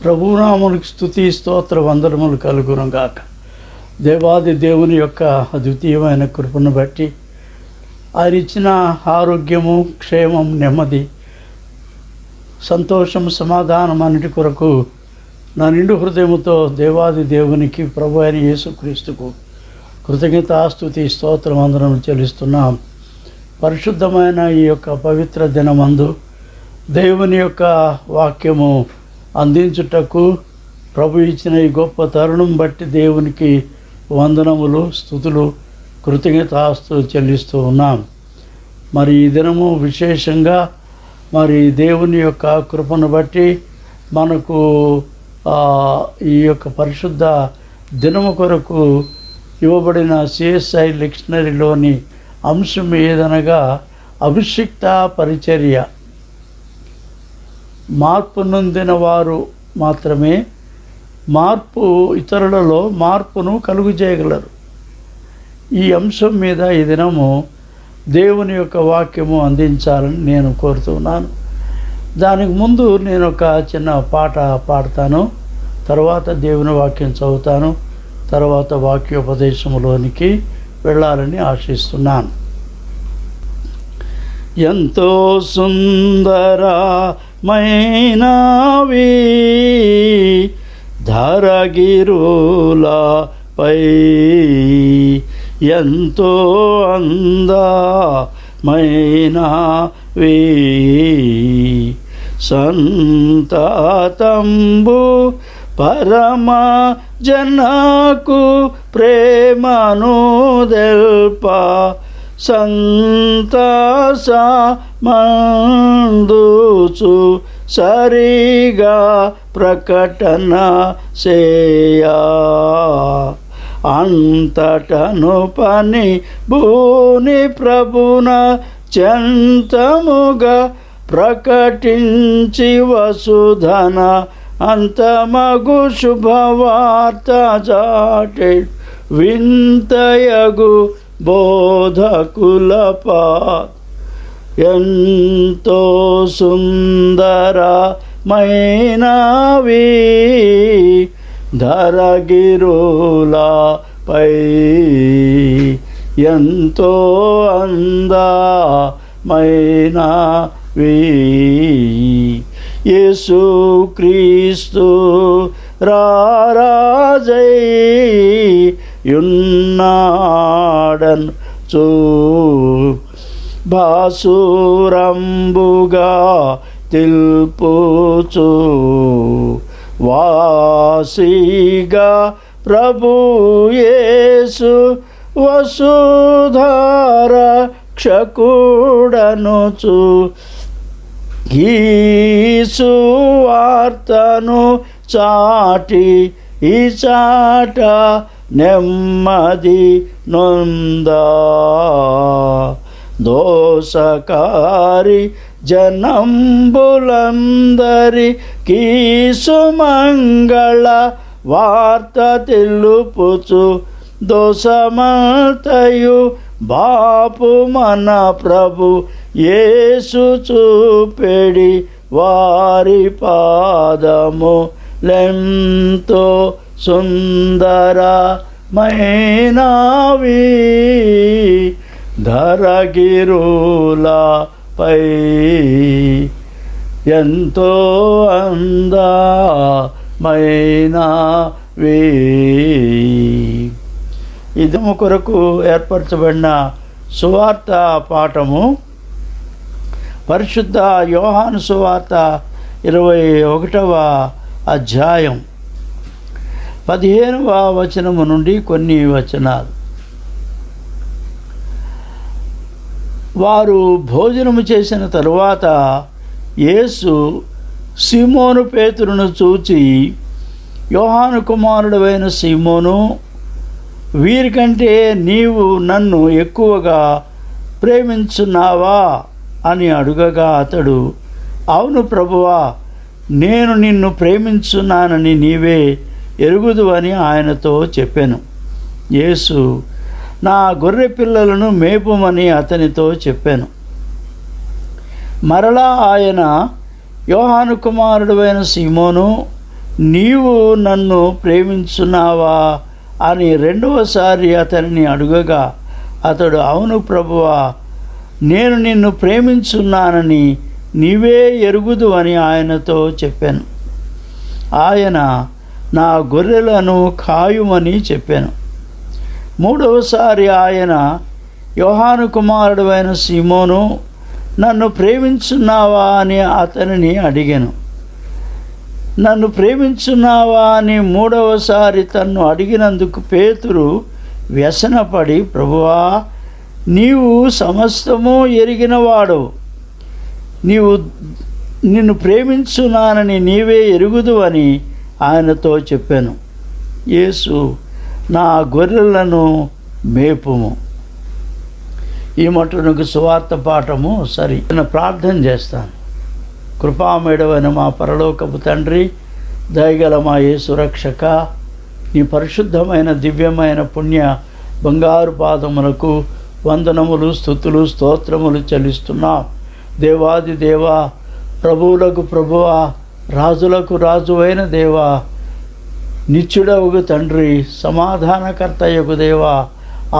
ప్రభునామమునికి స్తుతి స్తోత్ర వందనములు కలుగును గాక. దేవాది దేవుని యొక్క అద్వితీయమైన కృపను బట్టి ఆయన ఇచ్చిన ఆరోగ్యము, క్షేమం, నెమ్మది, సంతోషం, సమాధానం అన్నిటి కొరకు నా నిండు హృదయముతో దేవాది దేవునికి, ప్రభు అయిన యేసుక్రీస్తుకు కృతజ్ఞతాస్తుతి స్తోత్ర వందనములు చెల్లిస్తున్నాం. పరిశుద్ధమైన ఈ యొక్క పవిత్ర దినమందు దేవుని యొక్క వాక్యము అందించుటకు ప్రభు ఇచ్చిన ఈ గొప్ప తరుణం బట్టి దేవునికి వందనములు, స్తుతులు, కృతజ్ఞతాస్తుతులు చెల్లిస్తూ ఉన్నాం. మరి ఈ దినము విశేషంగా మరి దేవుని యొక్క కృపను బట్టి మనకు ఈ యొక్క పరిశుద్ధ దినము కొరకు ఇవ్వబడిన CSI డిక్షనరీలోని అంశం ఏదనగా అభిషిక్త పరిచర్య. మార్పు నొందిన వారు మాత్రమే ఇతరులలో మార్పును కలుగు చేయగలరు. ఈ అంశం మీద ఈ దినము దేవుని యొక్క వాక్యము అందించాలని నేను కోరుతున్నాను. దానికి ముందు నేను ఒక చిన్న పాట పాడతాను, తర్వాత దేవుని వాక్యం చదువుతాను, తర్వాత వాక్యోపదేశంలోనికి వెళ్ళాలని ఆశిస్తున్నాను. ఎంతో సుందరమైనవి ధరగిరులపై, ఎంతో అందమైనవి సంతతంబు పరమ జనకు ప్రేమను దెల్ప సంతసమందుచు సరిగా ప్రకటన చేయా, అంతటను పని భూని ప్రభున చెంతముగా ప్రకటించి వసుధన అంతమగు శుభవార్త జాటే వింతయగు బోధకులపా. ఎంతో సుందరమైనవి ధరగిరులపై, ఎంతో అందమైనవి యేసుక్రీస్తు రారాజై యున్నాడన్ చూ భాసురంబుగా తిల్పుచు వాసిగా ప్రభు యేసు వసుధార క్షకుడనుచు ఈ సువార్తను చాటి ఈ చాట నెమ్మది నొందా. దోషకారి జనంబులందరికీ సుమంగళ వార్త తెలుపుచు దోషమంతయు బాపు మన ప్రభు యేసు చూపెడి వారి పాదము లెంతో సుందరమైనవి ధరగిరులపై, ఎంతో అందమైనవి. ఇదము కొరకు ఏర్పరచబడిన సువార్త పాఠము పరిశుద్ధ యోహాను సువార్త 21వ అధ్యాయం 15వ వచనము నుండి కొన్ని వచనాలు. వారు భోజనము చేసిన తరువాత యేసు సీమోను పేతురును చూచి, యోహాను కుమారుడైన సీమోను, వీరికంటే నీవు నన్ను ఎక్కువగా ప్రేమించున్నావా అని అడుగగా అతడు, అవును ప్రభువా, నేను నిన్ను ప్రేమించున్నానని నీవే ఎరుగుదువని ఆయనతో చెప్పాను. యేసు, నా గొర్రె పిల్లలను మేపుమని అతనితో చెప్పాను. మరలా ఆయన, యోహాను కుమారుడైన సీమోను, నీవు నన్ను ప్రేమించున్నావా అని రెండవసారి అతనిని అడుగగా అతడు, అవును ప్రభువా, నేను నిన్ను ప్రేమించున్నానని నీవే ఎరుగుదు అని ఆయనతో చెప్పాను. ఆయన, నా గొర్రెలను కాయుమని చెప్పాను. మూడవసారి ఆయన, యోహాను కుమారుడైన సీమోను, నన్ను ప్రేమించున్నావా అని అతనిని అడిగాను. నన్ను ప్రేమించున్నావా అని మూడవసారి తన్ను అడిగినందుకు పేతురు వ్యసనపడి, ప్రభువా, నీవు సమస్తము ఎరిగినవాడు, నిన్ను ప్రేమించున్నానని నీవే ఎరుగుదు అని ఆయనతో చెప్పాను. యేసు, నా గొర్రెలను మేపుము. ఈ మటునకు సువార్త పాఠము సరి. నేను ప్రార్థన చేస్తాను. కృపామేడవైన మా పరలోకపు తండ్రి, దయగల మా యేసు రక్షక, నీ పరిశుద్ధమైన దివ్యమైన పుణ్య బంగారు పాదములకు వందనములు, స్తుతులు, స్తోత్రములు చెల్లిస్తున్నాం. దేవాది దేవా, ప్రభువులకు ప్రభువా, రాజులకు రాజువైన దేవా, నిత్యుడవుగు తండ్రి, సమాధానకర్తయగు దేవా,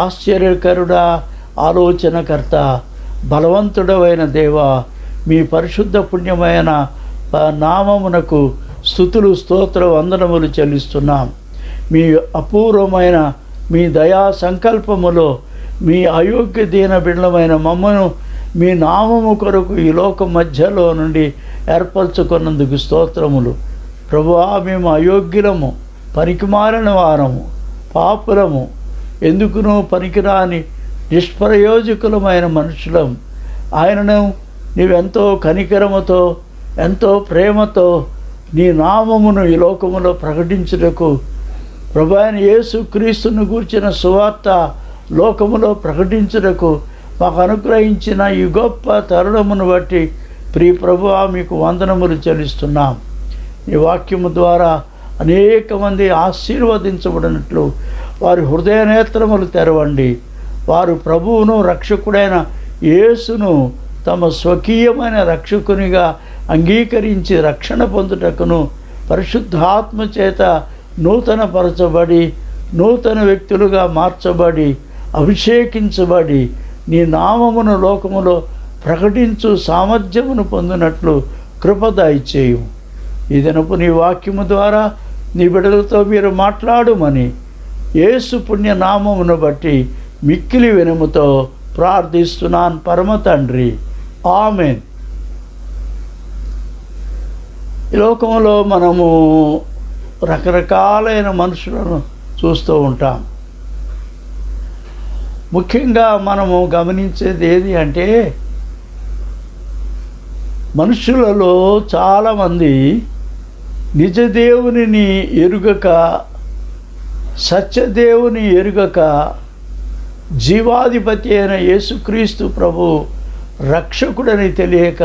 ఆశ్చర్యకరుడా, ఆలోచనకర్త, బలవంతుడవైన దేవా, మీ పరిశుద్ధ పుణ్యమైన నామమునకు స్తుతులు, స్తోత్ర, వందనములు చెల్లిస్తున్నాం. మీ అపూర్వమైన మీ దయా సంకల్పములో మీ అయోగ్య దీన బిడ్డలమైన మమ్మను మీ నామము కొరకు ఈ లోక మధ్యలో నుండి ఏర్పరచుకున్నందుకు స్తోత్రములు. ప్రభువా, మేము అయోగ్యులము, పనికిమాలిన వారము, పాపులము, ఎందుకునూ పనికిరాని నిష్ప్రయోజకులమైన మనుషులం. ఆయనను నీవెంతో కనికరముతో, ఎంతో ప్రేమతో నీ నామమును ఈ లోకములో ప్రకటించుటకు, ప్రభు అయిన యేసు క్రీస్తును గూర్చిన సువార్త లోకములో ప్రకటించుటకు మాకు అనుగ్రహించిన ఈ గొప్ప తరుణమును బట్టి ప్రియ ప్రభువా, మీకు వందనములు చెల్లిస్తున్నాం. ఈ వాక్యము ద్వారా అనేక మంది ఆశీర్వదించబడినట్లు వారి హృదయ నేత్రములు తెరవండి. వారు ప్రభువును రక్షకుడైన యేసును తమ స్వకీయమైన రక్షకునిగా అంగీకరించి రక్షణ పొందుటకును, పరిశుద్ధాత్మ చేత నూతనపరచబడి, నూతన వ్యక్తులుగా మార్చబడి, అభిషేకించబడి, నీ నామమును లోకములో ప్రకటించు సామర్థ్యమును పొందినట్లు కృప దయచేయు. ఈ దినపు నీ వాక్యము ద్వారా నీ బిడ్డలతో మీరు మాట్లాడుమని యేసు పుణ్య నామమును బట్టి మిక్కిలి వినముతో ప్రార్థిస్తున్నాను పరమ తండ్రి. ఆమేన్. ఈ లోకంలో మనము రకరకాలైన మనుషులను చూస్తూ ఉంటాం. ముఖ్యంగా మనము గమనించేది ఏది అంటే, మనుషులలో చాలామంది నిజదేవుని ఎరుగక, సత్యదేవుని ఎరుగక, జీవాధిపతి అయిన యేసుక్రీస్తు ప్రభు రక్షకుడని తెలియక,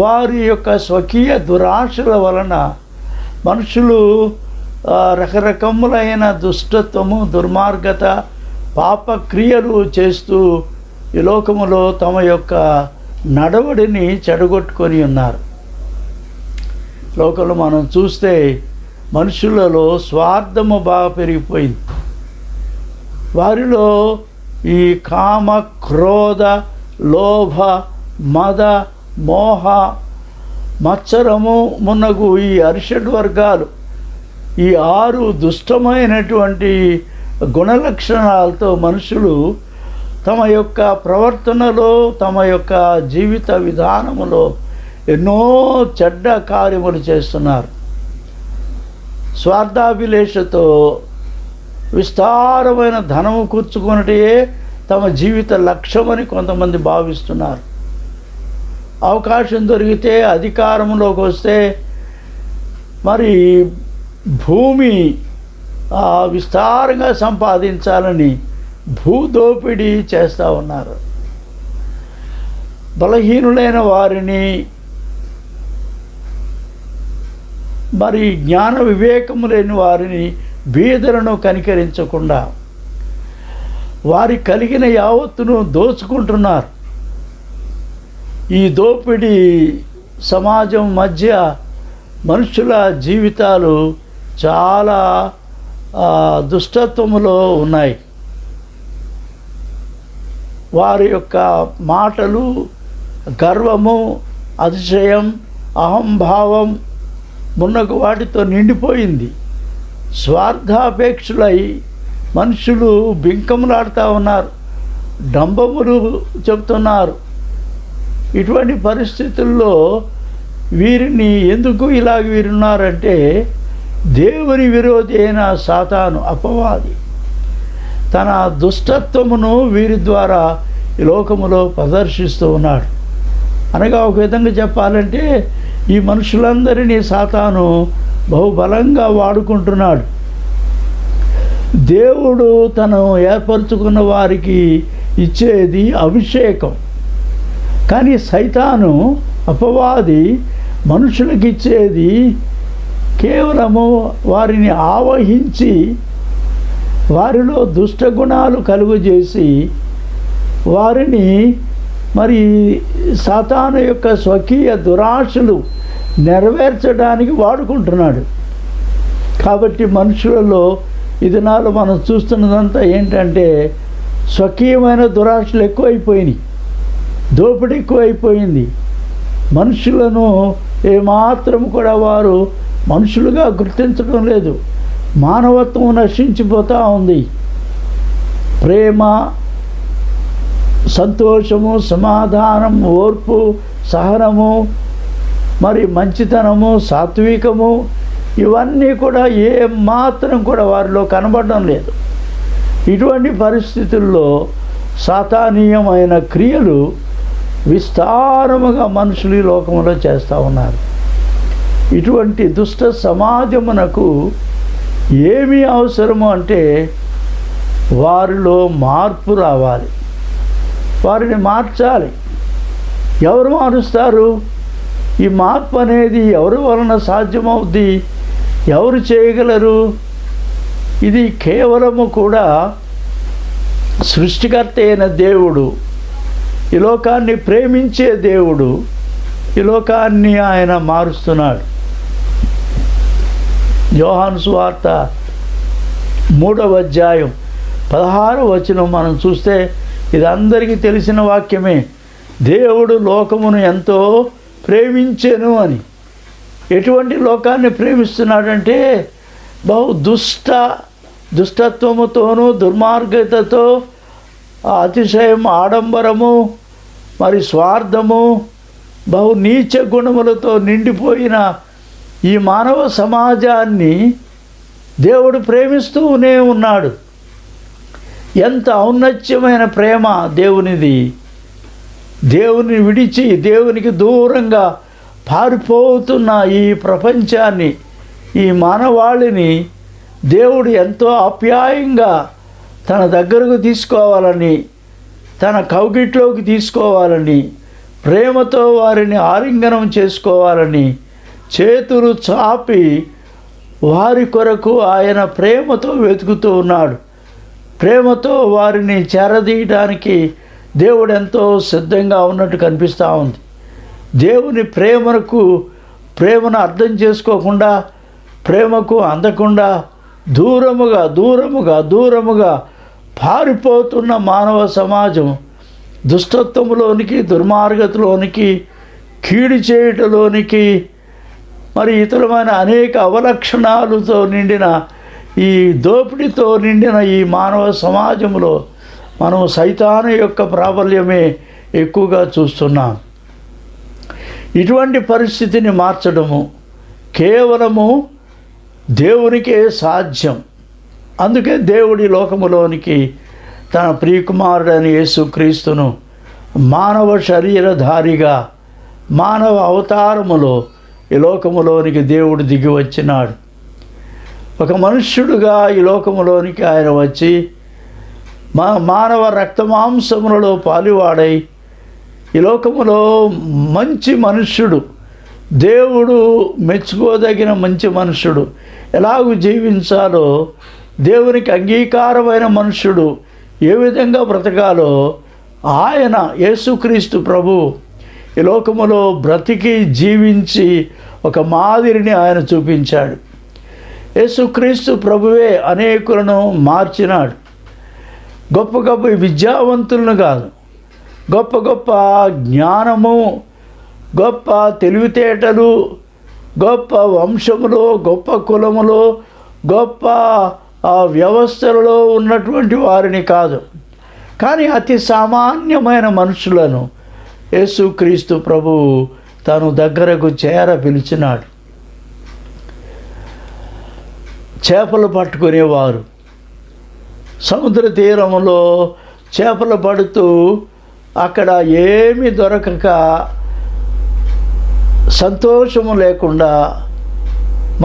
వారి యొక్క స్వకీయ దురాశల వలన మనుషులు రకరకములైన దుష్టత్వము, దుర్మార్గత, పాపక్రియలు చేస్తూ ఈ లోకములో తమ యొక్క నడవడిని చెడగొట్టుకొని ఉన్నారు. లోకంలో మనం చూస్తే మనుషులలో స్వార్థము బాగా పెరిగిపోయింది. వారిలో ఈ కామ, క్రోధ, లోభ, మద, మోహ, మత్సరము మున్నగు ఈ అరిషడ్ వర్గాలు, ఈ 6 దుష్టమైనటువంటి గుణలక్షణాలతో మనుషులు తమ యొక్క ప్రవర్తనలో, తమ యొక్క జీవిత విధానములో ఎన్నో చెడ్డ కార్యములు చేస్తున్నారు. స్వార్థాభిలేషతో విస్తారమైన ధనము కూర్చుకున్నటే తమ జీవిత లక్ష్యమని కొంతమంది భావిస్తున్నారు. అవకాశం దొరికితే, అధికారంలోకి వస్తే మరి భూమి విస్తారంగా సంపాదించాలని భూదోపిడీ చేస్తూ ఉన్నారు. బలహీనులైన వారిని, మరి జ్ఞాన వివేకము లేని వారిని, బీదలను కనికరించకుండా వారి కలిగిన యావత్తును దోచుకుంటున్నారు. ఈ దోపిడీ సమాజం మధ్య మనుషుల జీవితాలు చాలా దుష్టత్వములో ఉన్నాయి. వారి యొక్క మాటలు గర్వము, అతిశయం, అహంభావం మున్నగు వాటితో నిండిపోయింది. స్వార్థాపేక్షులై మనుషులు బింకములాడుతూ ఉన్నారు, డంబములు చెప్తున్నారు. ఇటువంటి పరిస్థితుల్లో వీరిని ఎందుకు ఇలాగ వీరున్నారంటే దేవుని విరోధి అయిన సాతాను అపవాది తన దుష్టత్వమును వీరి ద్వారా ఈ లోకములో ప్రదర్శిస్తూ ఉన్నాడు. అనగా ఒక విధంగా చెప్పాలంటే ఈ మనుషులందరినీ సాతాను బహుబలంగా వాడుకుంటున్నాడు. దేవుడు తను ఏర్పరచుకున్న వారికి ఇచ్చేది అభిషేకం, కానీ సైతాను అపవాది మనుషులకు ఇచ్చేది కేవలము వారిని ఆవహించి వారిలో దుష్టగుణాలు కలుగజేసి వారిని మరి సాతాను యొక్క స్వకీయ దురాశలు నెరవేర్చడానికి వాడుకుంటున్నాడు. కాబట్టి మనుషులలో ఈ దినాలు మనం చూస్తున్నదంతా ఏంటంటే స్వకీయమైన దురాశలు ఎక్కువైపోయినాయి, దోపిడీ ఎక్కువైపోయింది. మనుషులను ఏమాత్రం కూడా వారు మనుషులుగా గుర్తించడం లేదు. మానవత్వం నశించిపోతూ ఉంది. ప్రేమ, సంతోషము, సమాధానం, ఓర్పు, సహనము, మరి మంచితనము, సాత్వికము ఇవన్నీ కూడా ఏ మాత్రం కూడా వారిలో కనబడడం లేదు. ఇటువంటి పరిస్థితుల్లో సాతానీయమైన క్రియలు విస్తారముగా మనుషులు ఈ లోకంలో చేస్తూ ఉన్నారు. ఇటువంటి దుష్ట సమాజమునకు ఏమి అవసరము అంటే వారిలో మార్పు రావాలి, వారిని మార్చాలి. ఎవరు మారుస్తారు? ఈ మార్పు అనేది ఎవరి వలన సాధ్యమవుద్ది? ఎవరు చేయగలరు? ఇది కేవలము కూడా సృష్టికర్త అయిన దేవుడు, ఈ లోకాన్ని ప్రేమించే దేవుడు ఈ లోకాన్ని ఆయన మారుస్తున్నాడు. యోహాను సువార్త 3వ అధ్యాయం 16వ వచనం మనం చూస్తే ఇది అందరికీ తెలిసిన వాక్యమే. దేవుడు లోకమును ఎంతో ప్రేమించెను అని. ఎటువంటి లోకాన్ని ప్రేమిస్తున్నాడంటే బహు దుష్టత్వముతోనూ దుర్మార్గతతో అతిశయం, ఆడంబరము, మరి స్వార్థము, బహు నీచ గుణములతో నిండిపోయిన ఈ మానవ సమాజాన్ని దేవుడు ప్రేమిస్తూనే ఉన్నాడు. ఎంత ఔన్నత్యమైన ప్రేమ దేవునిది! దేవుని విడిచి దేవునికి దూరంగా పారిపోతున్న ఈ ప్రపంచాన్ని, ఈ మానవాళిని దేవుడు ఎంతో ఆప్యాయంగా తన దగ్గరకు తీసుకోవాలని, తన కౌగిట్లోకి తీసుకోవాలని, ప్రేమతో వారిని ఆలింగనం చేసుకోవాలని చేతులు చాపి వారి కొరకు ఆయన ప్రేమతో వెతుకుతూ ఉన్నాడు. ప్రేమతో వారిని చేరదీయడానికి దేవుడు ఎంతో సిద్ధంగా ఉన్నట్టు కనిపిస్తూ ఉంది. దేవుని ప్రేమను అర్థం చేసుకోకుండా, ప్రేమకు అందకుండా దూరముగా పారిపోతున్న మానవ సమాజం దుష్టత్వంలోనికి, దుర్మార్గతలోనికి, కీడు చేయటంలోనికి, మరి ఇతరమైన అనేక అవలక్షణాలతో నిండిన ఈ దోపిడీతో నిండిన ఈ మానవ సమాజంలో మనం సైతాను యొక్క ప్రాబల్యమే ఎక్కువగా చూస్తున్నాం. ఇటువంటి పరిస్థితిని మార్చడము కేవలము దేవునికే సాధ్యం. అందుకే దేవుడి లోకములోనికి తన ప్రియకుమారుడైన యేసుక్రీస్తును మానవ శరీరధారిగా, మానవ అవతారములో ఈ లోకములోనికి దేవుడు దిగి వచ్చినాడు. ఒక మనుష్యుడుగా ఈ లోకములోనికి ఆయన వచ్చి మానవ రక్తమాంసములలో పాలువాడై ఈ లోకములో మంచి మనుష్యుడు, దేవుడు మెచ్చుకోదగిన మంచి మనుష్యుడు, ఎలాగూ జీవించాలో, దేవునికి అంగీకారమైన మనుష్యుడు ఏ విధంగా బ్రతకాలో ఆయన యేసుక్రీస్తు ప్రభు ఈ లోకములో బ్రతికి జీవించి ఒక మాదిరిని ఆయన చూపించాడు. యేసుక్రీస్తు ప్రభువే అనేకులను మార్చినాడు. గొప్ప గొప్ప విద్యావంతులను కాదు, గొప్ప గొప్ప జ్ఞానము, గొప్ప తెలివితేటలు, గొప్ప వంశములో, గొప్ప కులములో, గొప్ప వ్యవస్థలలో ఉన్నటువంటి వారిని కాదు, కానీ అతి సామాన్యమైన మనుషులను యేసుక్రీస్తు ప్రభువు తను దగ్గరకు చేర పిలిచినాడు. చేపలు పట్టుకునేవారు సముద్ర తీరంలో చేపలు పడుతూ అక్కడ ఏమీ దొరకక సంతోషము లేకుండా,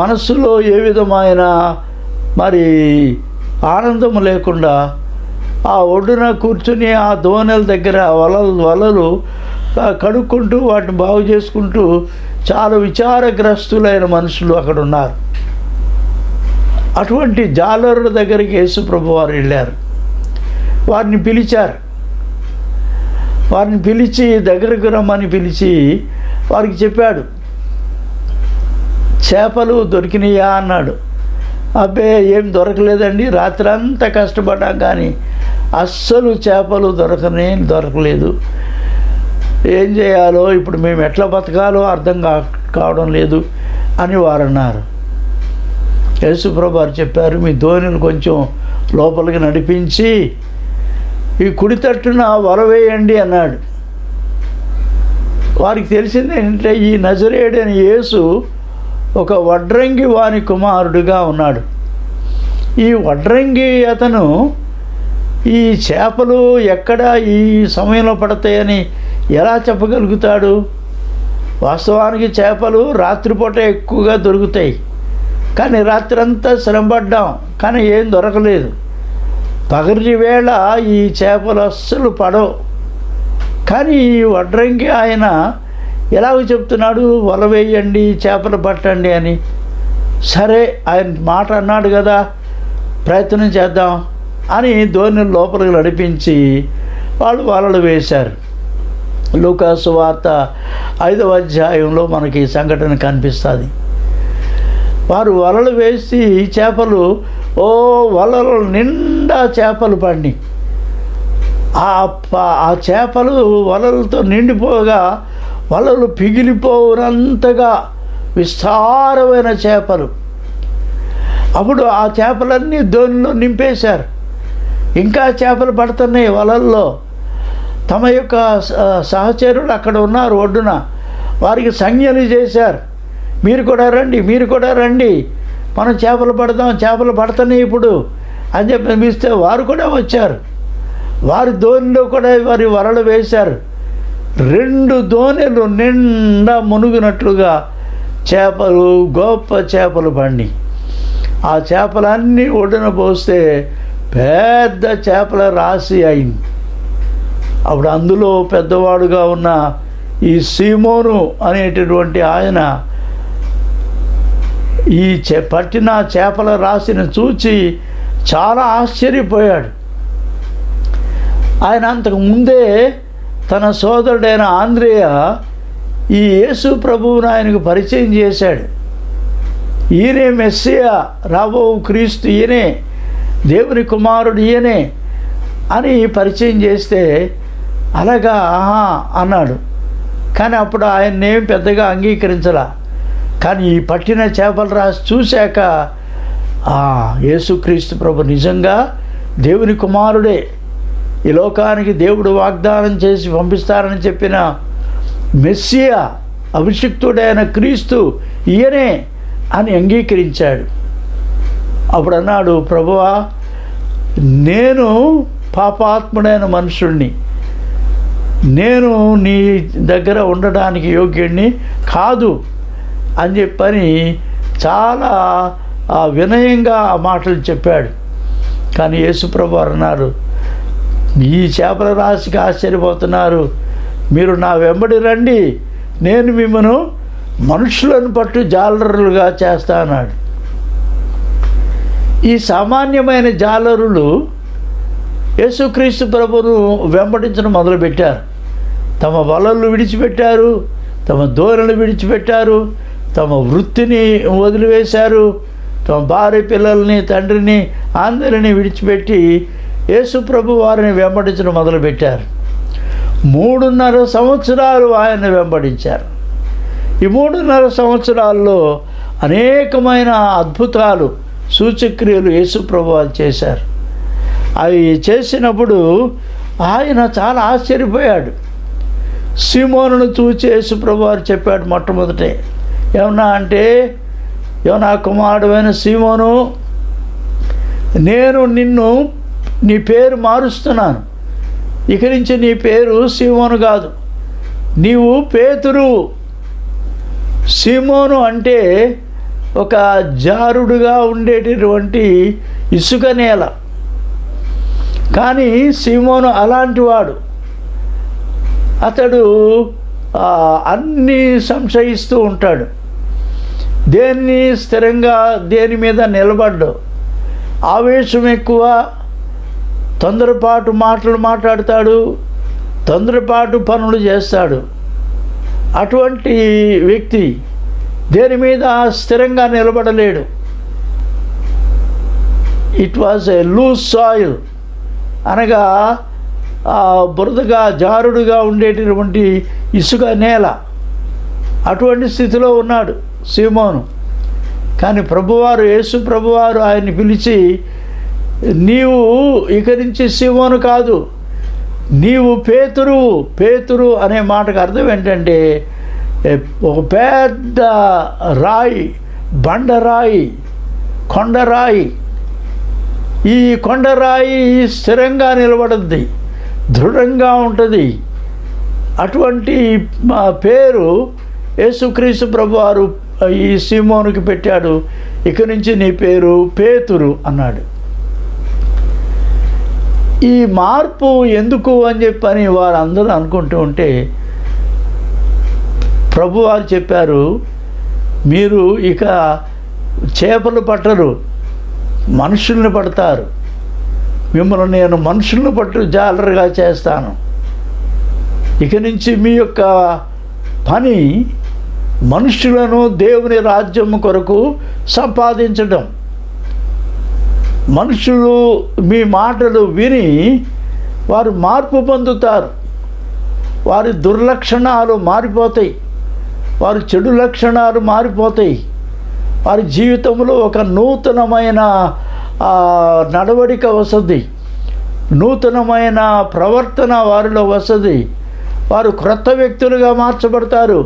మనస్సులో ఏ విధమైన మరి ఆనందము లేకుండా ఆ ఒడ్డున కూర్చుని ఆ దోణెల దగ్గర వలలు కడుక్కుంటూ వాటిని బాగు చేసుకుంటూ చాలా విచారగ్రస్తులైన మనుషులు అక్కడ ఉన్నారు. అటువంటి జాలరుల దగ్గరికి యేసు ప్రభు వారు వెళ్ళారు. వారిని పిలిచారు. వారిని పిలిచి దగ్గరకు రమ్మని పిలిచి వారికి చెప్పాడు, చేపలు దొరికినాయా అన్నాడు. అబ్బే ఏం దొరకలేదండి, రాత్రి అంతా కష్టపడ్డాం కానీ అస్సలు చేపలు దొరకలేదు. ఏం చేయాలో, ఇప్పుడు మేము ఎట్లా బతకాలో అర్థం కావడం లేదు అని వారు అన్నారు. యేసుప్రభు వారు చెప్పారు, మీ ధోనిని కొంచెం లోపలికి నడిపించి ఈ కుడి తట్టున వల వేయండి అన్నాడు. వారికి తెలిసింది ఏంటంటే ఈ నజరేయుడైన యేసు ఒక వడ్రంగి వాని కుమారుడిగా ఉన్నాడు. ఈ వడ్రంగి అతను ఈ చేపలు ఎక్కడ ఈ సమయంలో పడతాయని ఎలా చెప్పగలుగుతాడు? వాస్తవానికి చేపలు రాత్రిపూట ఎక్కువగా దొరుకుతాయి, కానీ రాత్రంతా శ్రమపడ్డాం కానీ ఏం దొరకలేదు. పగటి వేళ ఈ చేపలు అస్సలు పడవు. కానీ ఈ వడ్రంగి ఆయన ఎలాగో చెప్తున్నాడు, వల వేయండి, చేపలు పట్టండి అని. సరే, ఆయన మాట అన్నాడు కదా, ప్రయత్నం చేద్దాం అని ధోని లోపలికి నడిపించి వాళ్ళు వలలు వేశారు. లూకాసు వార్త 5వ అధ్యాయంలో మనకి ఈ సంఘటన కనిపిస్తుంది. వారు వలలు వేసి చేపలు వలలు నిండా చేపలు పడి ఆ చేపలు వలలతో నిండిపోగా వలలు పిగిలిపోనంతగా విస్తారమైన చేపలు. అప్పుడు ఆ చేపలన్నీ ధోనిలో నింపేశారు. ఇంకా చేపలు పడుతున్నాయి వలల్లో. తమ యొక్క సహచరులు అక్కడ ఉన్నారు ఒడ్డున, వారికి సంజ్ఞలు చేశారు, మీరు కూడా రండి, మీరు కూడా రండి, మనం చేపలు పడదాం, చేపలు పడుతున్నాయి ఇప్పుడు అని చెప్పి పిలిస్తే వారు కూడా వచ్చారు. వారి ధోనిలో కూడా వారి వలలు వేశారు. 2 దోణెలు నిండా మునుగునట్లుగా చేపలు, గొప్ప చేపలు పండి ఆ చేపలన్నీ ఒడ్డున పోస్తే పెద్ద చేపల రాశి అయింది. అప్పుడు అందులో పెద్దవాడుగా ఉన్న ఈ సీమోను అనేటటువంటి ఆయన ఈ పట్టిన చేపల రాశిని చూచి చాలా ఆశ్చర్యపోయాడు. ఆయన అంతకు ముందే తన సోదరుడైన ఆంద్రేయ ఈ యేసు ప్రభువును ఆయనకు పరిచయం చేశాడు. ఈయనే మెస్సియా, రాబో క్రీస్తు, ఈయనే దేవుని కుమారుడు, ఈయనే అని పరిచయం చేస్తే అలాగా ఆహా అన్నాడు. కానీ అప్పుడు ఆయన్నేం పెద్దగా అంగీకరించలా. కానీ ఈ పట్టిన చేపల రాసి చూశాక యేసుక్రీస్తు ప్రభు నిజంగా దేవుని కుమారుడే, ఈ లోకానికి దేవుడు వాగ్దానం చేసి పంపిస్తారని చెప్పిన మెస్సియా, అభిషిక్తుడైన క్రీస్తు ఈయనే అని అంగీకరించాడు. అప్పుడు అన్నాడు, ప్రభువా, నేను పాపాత్ముడైన మనుషుణ్ణి, నేను నీ దగ్గర ఉండడానికి యోగ్యుడిని కాదు అని చెప్పని చాలా వినయంగా ఆ మాటలు చెప్పాడు. కానీ యేసుప్రభు అన్నారు, ఈ చేపల రాశికి ఆశ్చర్యపోతున్నారు, మీరు నా వెంబడి రండి, నేను మిమ్మను మనుషులను పట్టు జాలరులుగా చేస్తా అన్నాడు. ఈ సామాన్యమైన జాలరులు యేసుక్రీస్తు ప్రభువును వెంబడించడం మొదలుపెట్టారు. తమ వలలు విడిచిపెట్టారు, తమ దోణలు విడిచిపెట్టారు, తమ వృత్తిని వదిలివేశారు, తమ భార్య పిల్లల్ని, తండ్రిని అందరినీ విడిచిపెట్టి యేసు ప్రభు వారిని వెంబడించడం మొదలుపెట్టారు. 3.5 సంవత్సరాలు ఆయన వెంబడించారు. ఈ 3.5 సంవత్సరాల్లో అనేకమైన అద్భుతాలు, సూచక్రియలు యేసు ప్రభు వారు చేశారు. అవి చేసినప్పుడు ఆయన చాలా ఆశ్చర్యపోయాడు. సీమోనును చూచి యేసు ప్రభు వారు చెప్పాడు మొట్టమొదటే, ఏమన్నా అంటే, యోనా కుమారుడైన సీమోను, నేను నిన్ను నీ పేరు మారుస్తున్నాను. ఇక నుంచి నీ పేరు సీమోను కాదు, నీవు పేతురు. సీమోను అంటే ఒక జారుడుగా ఉండేటటువంటి ఇసుక నేల, కానీ సీమోను అలాంటి వాడు. అతడు అన్నీ సంశయిస్తూ ఉంటాడు, దేన్ని స్థిరంగా దేని మీద నిలబడ్డు, ఆవేశం ఎక్కువ, తొందరపాటు మాటలు మాట్లాడతాడు, తొందరపాటు పనులు చేస్తాడు. అటువంటి వ్యక్తి దేని మీద స్థిరంగా నిలబడలేడు. It was a loose soil, అనగా బురదగా జారుడుగా ఉండేటటువంటి ఇసుక నేల, అటువంటి స్థితిలో ఉన్నాడు సీమోను. కానీ ప్రభువారు, యేసు ప్రభువారు ఆయన్ని పిలిచి, నీవు ఇక నుంచి సీమోను కాదు, నీవు పేతురు. పేతురు అనే మాటకు అర్థం ఏంటంటే ఒక పెద్ద రాయి, బండరాయి, కొండరాయి. ఈ కొండరాయి స్థిరంగా నిలబడుద్ది, దృఢంగా ఉంటుంది. అటువంటి పేరు యేసుక్రీస్తు ప్రభువారు ఈ సీమోనుకి పెట్టాడు. ఇక నుంచి నీ పేరు పేతురు అన్నాడు. ఈ మార్పు ఎందుకు అని చెప్పని వారందరూ అనుకుంటూ ఉంటే ప్రభువారు చెప్పారు, మీరు ఇక చేపలు పట్టరు, మనుషుల్ని పడతారు. మిమ్మల్ని నేను మనుషులను పట్టు జాలరుగా చేస్తాను. ఇక నుంచి మీ యొక్క పని మనుషులను దేవుని రాజ్యం కొరకు సంపాదించడం. మనుషులు మీ మాటలు విని వారు మార్పు పొందుతారు, వారి దుర్లక్షణాలు మారిపోతాయి, వారి చెడు లక్షణాలు మారిపోతాయి, వారి జీవితంలో ఒక నూతనమైన నడవడిక వస్తుంది, నూతనమైన ప్రవర్తన వారిలో వస్తుంది, వారు క్రొత్త వ్యక్తులుగా మార్చబడతారు.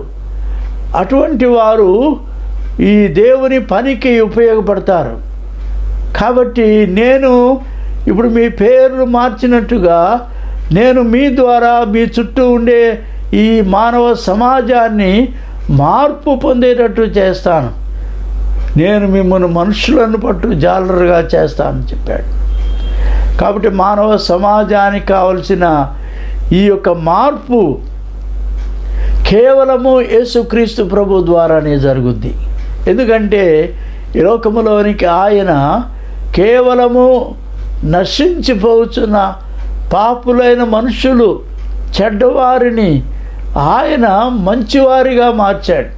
అటువంటి వారు ఈ దేవుని పనికి ఉపయోగపడతారు. కాబట్టి నేను ఇప్పుడు మీ పేర్లు మార్చినట్టుగా నేను మీ ద్వారా మీ చుట్టూ ఉండే ఈ మానవ సమాజాన్ని మార్పు పొందేటట్టు చేస్తాను. నేను మిమ్మల్ని మనుషులను పట్టు జాలరుగా చేస్తానని చెప్పాడు. కాబట్టి మానవ సమాజానికి కావలసిన ఈ యొక్క మార్పు కేవలము యేసుక్రీస్తు ప్రభు ద్వారానే జరుగుద్ది. ఎందుకంటే ఈ లోకములోనికి ఆయన కేవలము నశించిపోతున్న పాపులైన మనుషులు, చెడ్డవారిని ఆయన మంచివారిగా మార్చాడు.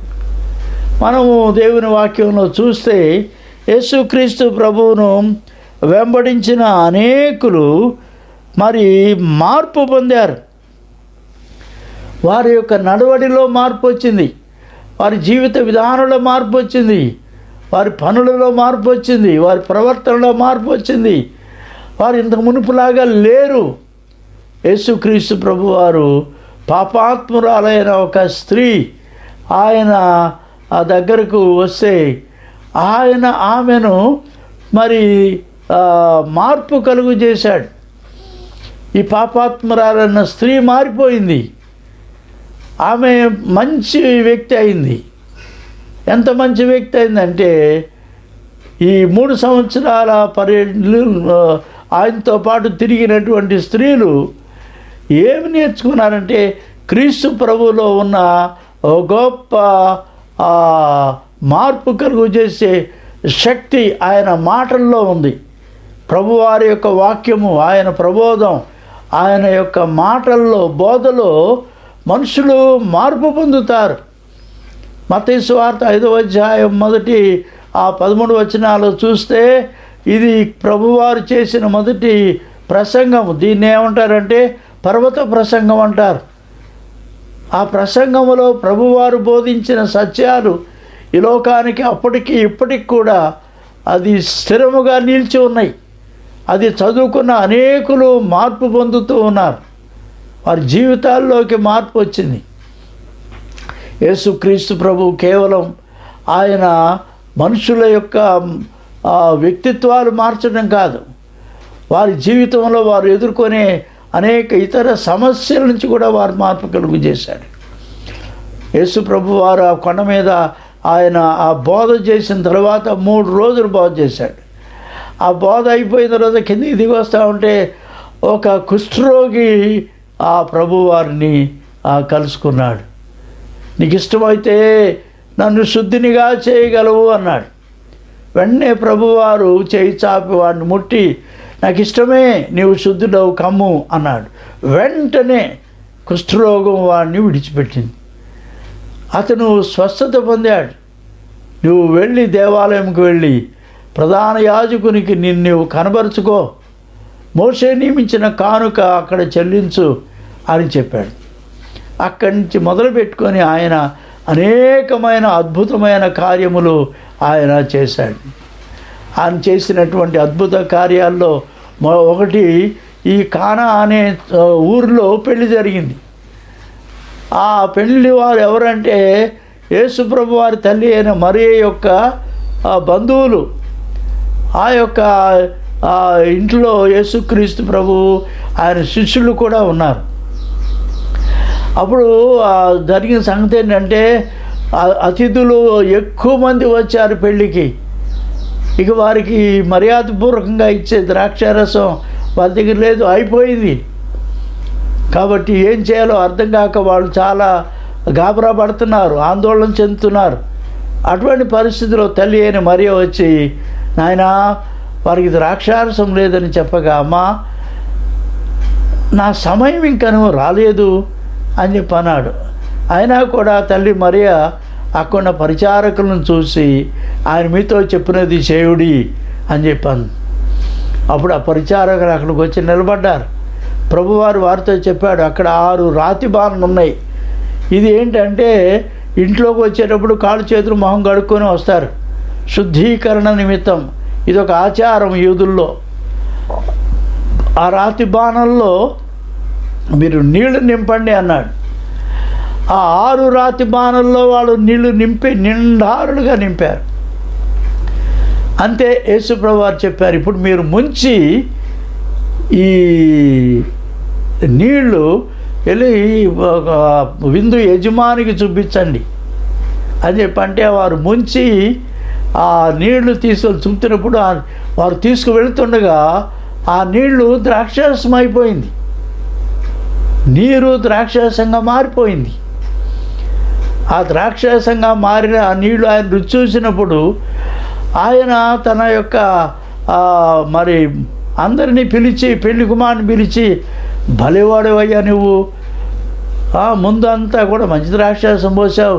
మనము దేవుని వాక్యంలో చూస్తే యేసుక్రీస్తు ప్రభువును వెంబడించిన అనేకులు మరి మార్పు పొందారు. వారి యొక్క నడవడిలో మార్పు వచ్చింది, వారి జీవిత విధానంలో మార్పు వచ్చింది, వారి పనులలో మార్పు వచ్చింది, వారి ప్రవర్తనలో మార్పు వచ్చింది. వారు ఇంతకు మునుపులాగా లేరు. యేసుక్రీస్తు ప్రభువారు పాపాత్మురాలైన ఒక స్త్రీ ఆయన ఆ దగ్గరకు వస్తే ఆయన ఆమెను మరి మార్పు కలుగు చేశాడు. ఈ పాపాత్మురాలైన స్త్రీ మారిపోయింది, ఆమె మంచి వ్యక్తి అయింది. ఎంత మంచి వ్యక్తి అయిందంటే ఈ 3 సంవత్సరాల ఆయనతో పాటు తిరిగినటువంటి స్త్రీలు ఏమి నేర్చుకున్నారంటే క్రీస్తు ప్రభువులో ఉన్న గొప్ప మార్పు కలుగు చేసే శక్తి ఆయన మాటల్లో ఉంది. ప్రభువారి యొక్క వాక్యము, ఆయన ప్రబోధం, ఆయన యొక్క మాటల్లో, బోధలో మనుషులు మార్పు పొందుతారు. మత్తయి సువార్త 5వ అధ్యాయం మొదటి 13 వచనాలు చూస్తే ఇది ప్రభువారు చేసిన మొదటి ప్రసంగము. దీన్ని ఏమంటారంటే పర్వత ప్రసంగం అంటారు. ఆ ప్రసంగములో ప్రభువారు బోధించిన సత్యాలు ఈ లోకానికి అప్పటికి ఇప్పటికి కూడా అది స్థిరముగా నిలిచి ఉన్నాయి. అది చదువుకున్న అనేకులు మార్పు పొందుతూ ఉన్నారు. వారి జీవితాల్లోకి మార్పు వచ్చింది. యేసుక్రీస్తు ప్రభు కేవలం ఆయన మనుషుల యొక్క వ్యక్తిత్వాలు మార్చడం కాదు, వారి జీవితంలో వారు ఎదుర్కొనే అనేక ఇతర సమస్యల నుంచి కూడా వారు మార్పు కలుగు చేశాడు. యేసు ప్రభు వారు ఆ కొండ మీద ఆయన ఆ బోధ చేసిన తర్వాత 3 రోజులు బోధ చేశాడు. ఆ బోధ అయిపోయిన తర్వాత కిందికి దిగి వస్తూ ఉంటే ఒక కుష్ఠరోగి ఆ ప్రభు వారిని కలుసుకున్నాడు. నీకు ఇష్టమైతే నన్ను శుద్ధినిగా చేయగలవు అన్నాడు. వెంటనే ప్రభువారు చేయి చాపి వాడిని ముట్టి, నాకు ఇష్టమే, నీవు శుద్ధుడవు కమ్ము అన్నాడు. వెంటనే కుష్ఠరోగం వాడిని విడిచిపెట్టింది. అతను స్వస్థత పొందాడు. నువ్వు వెళ్ళి దేవాలయంకి వెళ్ళి ప్రధాన యాజకునికి నిన్ను కనబరుచుకో, మోషే నియమించిన కానుక అక్కడ చెల్లించు అని చెప్పాడు. అక్కడి నుంచి మొదలుపెట్టుకొని ఆయన అనేకమైన అద్భుతమైన కార్యములు ఆయన చేశాడు. ఆయన చేసినటువంటి అద్భుత కార్యాల్లో ఒకటి, ఈ కానా అనే ఊరిలో పెళ్లి జరిగింది. ఆ పెళ్లి వారు ఎవరంటే యేసుప్రభు వారి తల్లి అయిన మరియ యొక్క బంధువులు. ఆ యొక్క ఇంట్లో యేసుక్రీస్తు ప్రభు ఆయన శిష్యులు కూడా ఉన్నారు. అప్పుడు జరిగిన సంగతి ఏంటంటే అతిథులు ఎక్కువ మంది వచ్చారు పెళ్ళికి. ఇక వారికి మర్యాదపూర్వకంగా ఇచ్చే ద్రాక్షారసం వాళ్ళ దగ్గర లేదు, అయిపోయింది. కాబట్టి ఏం చేయాలో అర్థం కాక వాళ్ళు చాలా గాబరా పడుతున్నారు, ఆందోళన చెందుతున్నారు. అటువంటి పరిస్థితిలో తల్లి అయిన మరియ వచ్చి, నాయనా వారికి ద్రాక్షారసం లేదని చెప్పగా, అమ్మా నా సమయం ఇంకను రాలేదు అని చెప్పి అన్నాడు. అయినా కూడా తల్లి మరియ అక్కడ పరిచారకులను చూసి, ఆయన మీతో చెప్పినది చేయుడి అని చెప్పాను. అప్పుడు ఆ పరిచారకులు అక్కడికి వచ్చి నిలబడ్డారు. ప్రభువారు వారితో చెప్పాడు, అక్కడ 6 రాతి బాణలు ఉన్నాయి. ఇది ఏంటంటే ఇంట్లోకి వచ్చేటప్పుడు కాళ్ళు చేతులు మొహం కడుక్కొని వస్తారు, శుద్ధీకరణ నిమిత్తం. ఇది ఒక ఆచారం యూదుల్లో. ఆ రాతి బాణల్లో మీరు నీళ్లు నింపండి అన్నాడు. ఆ 6 రాతి బాణల్లో వాళ్ళు నీళ్లు నింపి నిండారులుగా నింపారు. అంతే యేసుప్రభు వారు చెప్పారు, ఇప్పుడు మీరు ముంచి ఈ నీళ్లు వెళ్ళి విందు యజమానికి చూపించండి అని చెప్పి అంటే, వారు ముంచి ఆ నీళ్లు తీసుకొని చూపుతున్నప్పుడు వారు తీసుకువెళ్తుండగా ఆ నీళ్లు ద్రాక్షారసం అయిపోయింది. నీరు ద్రాక్షారసంగా మారిపోయింది. ఆ ద్రాక్షారసంగా మారిన ఆ నీళ్లు ఆయన రుచి చూసినప్పుడు ఆయన తన యొక్క మరి అందరినీ పిలిచి, పెళ్లి కుమారుని పిలిచి, భలేవాడేవయ్యా నువ్వు, ముందు అంతా కూడా మంచి ద్రాక్షారసం పోసావు,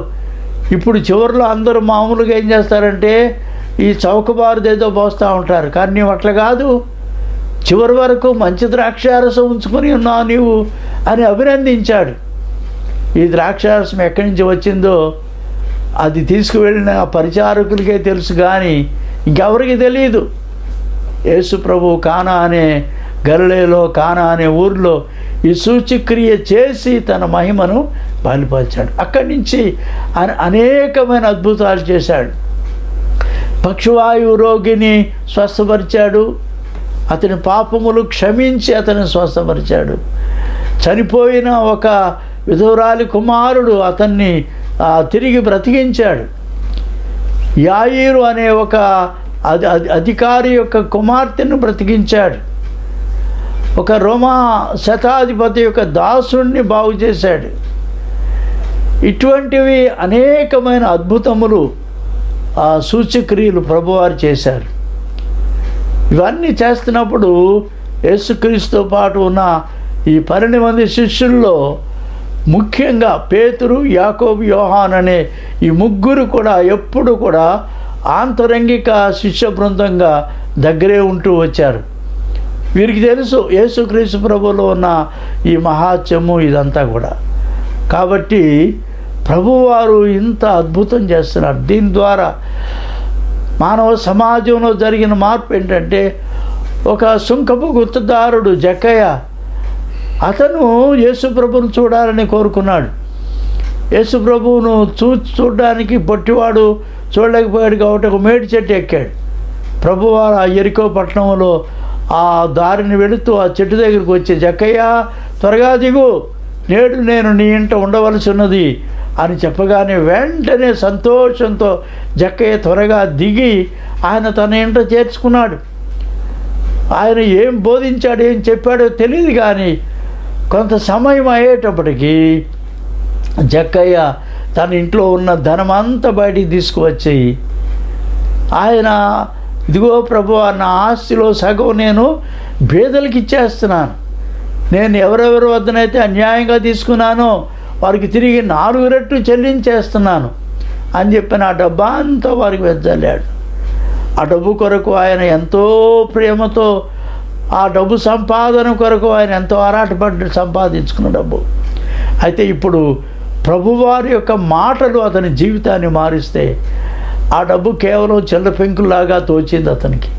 ఇప్పుడు చివరిలో అందరూ మామూలుగా ఏం చేస్తారంటే ఈ చౌకబారుదేదో పోస్తూ ఉంటారు, కానీ నీవు అట్లా కాదు, చివరి వరకు మంచి ద్రాక్షారసం ఉంచుకొని ఉన్నావు నీవు అని అభినందించాడు. ఈ ద్రాక్షారసం ఎక్కడి నుంచి వచ్చిందో అది తీసుకువెళ్ళిన పరిచారకులకే తెలుసు, కానీ ఇంకెవరికి తెలియదు. యేసు ప్రభు కానా అనే గలిలయలో కానా అనే ఊరిలో ఈ సూచక్రియ చేసి తన మహిమను బయలుపరిచాడు. అక్కడి నుంచి ఆయన అనేకమైన అద్భుతాలు చేశాడు. పక్షవాయువు రోగిని స్వస్థపరిచాడు, అతని పాపములు క్షమించి అతన్ని స్వస్థపరిచాడు. చనిపోయిన ఒక విధవరాలి కుమారుడు అతన్ని తిరిగి బ్రతికించాడు. యాయీరు అనే ఒక అధికారి యొక్క కుమార్తెను బ్రతికించాడు. ఒక రోమా శతాధిపతి యొక్క దాసుడిని బాగు చేశాడు. ఇటువంటివి అనేకమైన అద్భుతములు సూచక్రియలు ప్రభువారు చేశారు. ఇవన్నీ చేస్తున్నప్పుడు యేసుక్రీస్తుతో పాటు ఉన్న ఈ 12 మంది శిష్యుల్లో ముఖ్యంగా పేతురు, యాకోబు, యోహాన్ అనే ఈ ముగ్గురు కూడా ఎప్పుడు కూడా ఆంతరంగిక శిష్య బృందంగా దగ్గరే ఉంటూ వచ్చారు. వీరికి తెలుసు యేసుక్రీస్తు ప్రభువులో ఉన్న ఈ మహాత్మ్యము ఇదంతా కూడా. కాబట్టి ప్రభువారు ఇంత అద్భుతం చేస్తున్నారు. దీని ద్వారా మానవ సమాజంలో జరిగిన మార్పు ఏంటంటే, ఒక సుంకపు గుత్తదారుడు జక్కయ్య, అతను యేసుప్రభువును చూడాలని కోరుకున్నాడు. యేసుప్రభువును చూడడానికి పొట్టివాడు చూడలేకపోయాడు కాబట్టి ఒక మేడి చెట్టు ఎక్కాడు. ప్రభువారు ఆ యెరికో పట్టణంలో ఆ దారిని వెళుతూ ఆ చెట్టు దగ్గరికి వచ్చి, జక్కయ్య త్వరగా దిగు, నేడు నేను నీ ఇంట ఉండవలసి ఉన్నది అని చెప్పగానే వెంటనే సంతోషంతో జక్కయ్య త్వరగా దిగి ఆయన తన ఇంట చేర్చుకున్నాడు. ఆయన ఏం బోధించాడు, ఏం చెప్పాడో తెలియదు, కానీ కొంత సమయం అయ్యేటప్పటికీ జక్కయ్య తన ఇంట్లో ఉన్న ధనం అంతా బయటికి తీసుకువచ్చి, ఆయన ఇదిగో ప్రభువా, నా ఆస్తిలో సగం నేను బేదలకు ఇచ్చేస్తున్నాను, నేను ఎవరెవరి వద్దనైతే అన్యాయంగా తీసుకున్నానో వారికి తిరిగి 4 రెట్లు చెల్లించేస్తున్నాను అని చెప్పిన ఆ డబ్బా అంతా వారికి వెదజల్లాడు. ఆ డబ్బు కొరకు ఆయన ఎంతో ప్రేమతో, ఆ డబ్బు సంపాదన కొరకు ఆయన ఎంతో ఆరాటపడి సంపాదించుకున్న డబ్బు. అయితే ఇప్పుడు ప్రభువారి యొక్క మాటలు అతని జీవితాన్ని మారిస్తే ఆ డబ్బు కేవలం చిల్లర పెంకులాగా తోచింది. అతనికి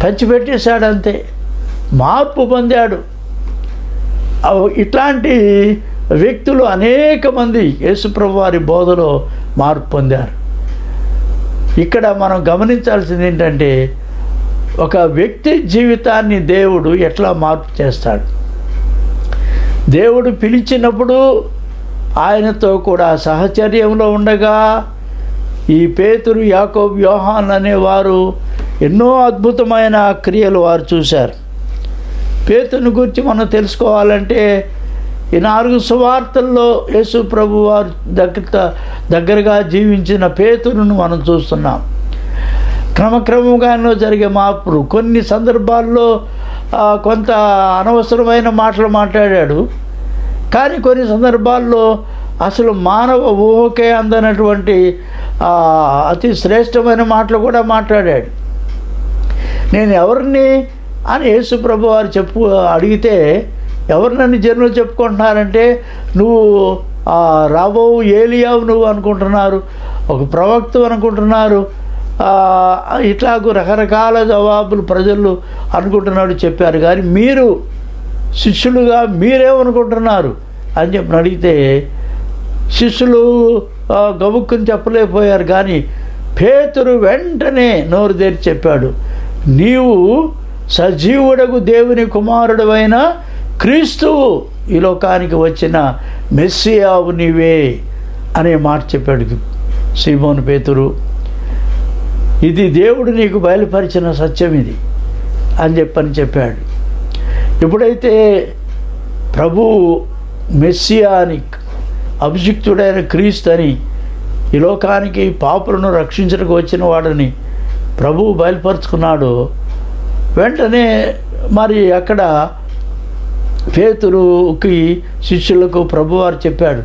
పంచిపెట్టేశాడు, అంతే, మార్పు పొందాడు. ఇట్లాంటి వ్యక్తులు అనేక మంది యేసుప్రభు వారి బోధలో మార్పు పొందారు. ఇక్కడ మనం గమనించాల్సింది ఏంటంటే, ఒక వ్యక్తి జీవితాన్ని దేవుడు ఎట్లా మార్పు చేస్తాడు. దేవుడు పిలిచినప్పుడు ఆయనతో కూడా సహచర్యంలో ఉండగా ఈ పేతురు, యాకోబు, యోహాన్ అనేవారు ఎన్నో అద్భుతమైన క్రియలు వారు చూశారు. పేతురుని గురించి మనం తెలుసుకోవాలంటే ఈ 4 సువార్తల్లో యేసు ప్రభు వారు దగ్గరగా జీవించిన పేతురును మనం చూస్తున్నాం. క్రమక్రమంగానో జరిగే మార్పులు. కొన్ని సందర్భాల్లో కొంత అనవసరమైన మాటలు మాట్లాడాడు, కానీ కొన్ని సందర్భాల్లో అసలు మానవ ఊహకే అందనటువంటి అతి శ్రేష్టమైన మాటలు కూడా మాట్లాడాడు. నేను ఎవరిని అని యేసు ప్రభు వారు అడిగితే, ఎవరినని జనులు చెప్పుకుంటున్నారంటే, నువ్వు రాబో ఏలియావు నువ్వు అనుకుంటున్నారు, ఒక ప్రవక్త అనుకుంటున్నారు, ఇట్లాగూ రకరకాల జవాబులు ప్రజలు అనుకుంటున్నాడు చెప్పారు. కానీ మీరు శిష్యులుగా మీరేమనుకుంటున్నారు అని చెప్పి అడిగితే శిష్యులు గబుక్కుని చెప్పలేకపోయారు. కానీ పేతురు వెంటనే నోరు తెరిచి చెప్పాడు, నీవు సజీవుడగు దేవుని కుమారుడవైన క్రీస్తువు, ఈ లోకానికి వచ్చిన మెస్సియావు నీవే అనే మాట చెప్పాడు సీమోను పేతురు. ఇది దేవుడు నీకు బయలుపరిచిన సత్యం ఇది అని చెప్పాడు. ఎప్పుడైతే ప్రభువు మెస్సియా అని, అభిషిక్తుడైన క్రీస్తు అని, ఈ లోకానికి పాపులను రక్షించడానికి వచ్చిన వాడని ప్రభువు బయలుపరుచుకున్నాడు, వెంటనే మరి అక్కడ పేతురుకి శిష్యులకు ప్రభువారు చెప్పాడు,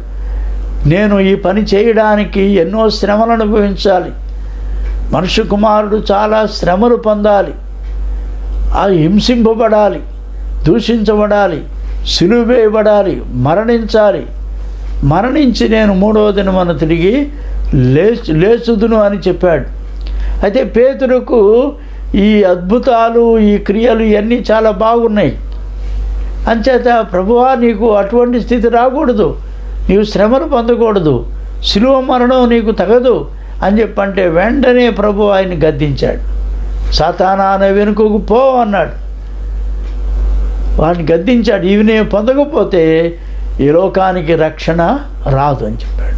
నేను ఈ పని చేయడానికి ఎన్నో శ్రమలు అనుభవించాలి, మనుష్య కుమారుడు చాలా శ్రమలు పొందాలి, హింసింపబడాలి, దూషించబడాలి, సిలువ వేయబడాలి, మరణించి నేను 3వ దినమున తిరిగి లేచుదును అని చెప్పాడు. అయితే పేతురుకు ఈ అద్భుతాలు, ఈ క్రియలు ఇవన్నీ చాలా బాగున్నాయి. అంచేత ప్రభువా, నీకు అటువంటి స్థితి రాకూడదు, నీవు శ్రమలు పొందకూడదు, సిలువ మరణం నీకు తగదు అని చెప్పంటే వెంటనే ప్రభు ఆయన్ని గద్దించాడు. సాతానా అనే వెనుకకు పో అన్నాడు. వాడిని గద్దించాడు. ఇవి నేను పొందకపోతే ఈ లోకానికి రక్షణ రాదు అని చెప్పాడు.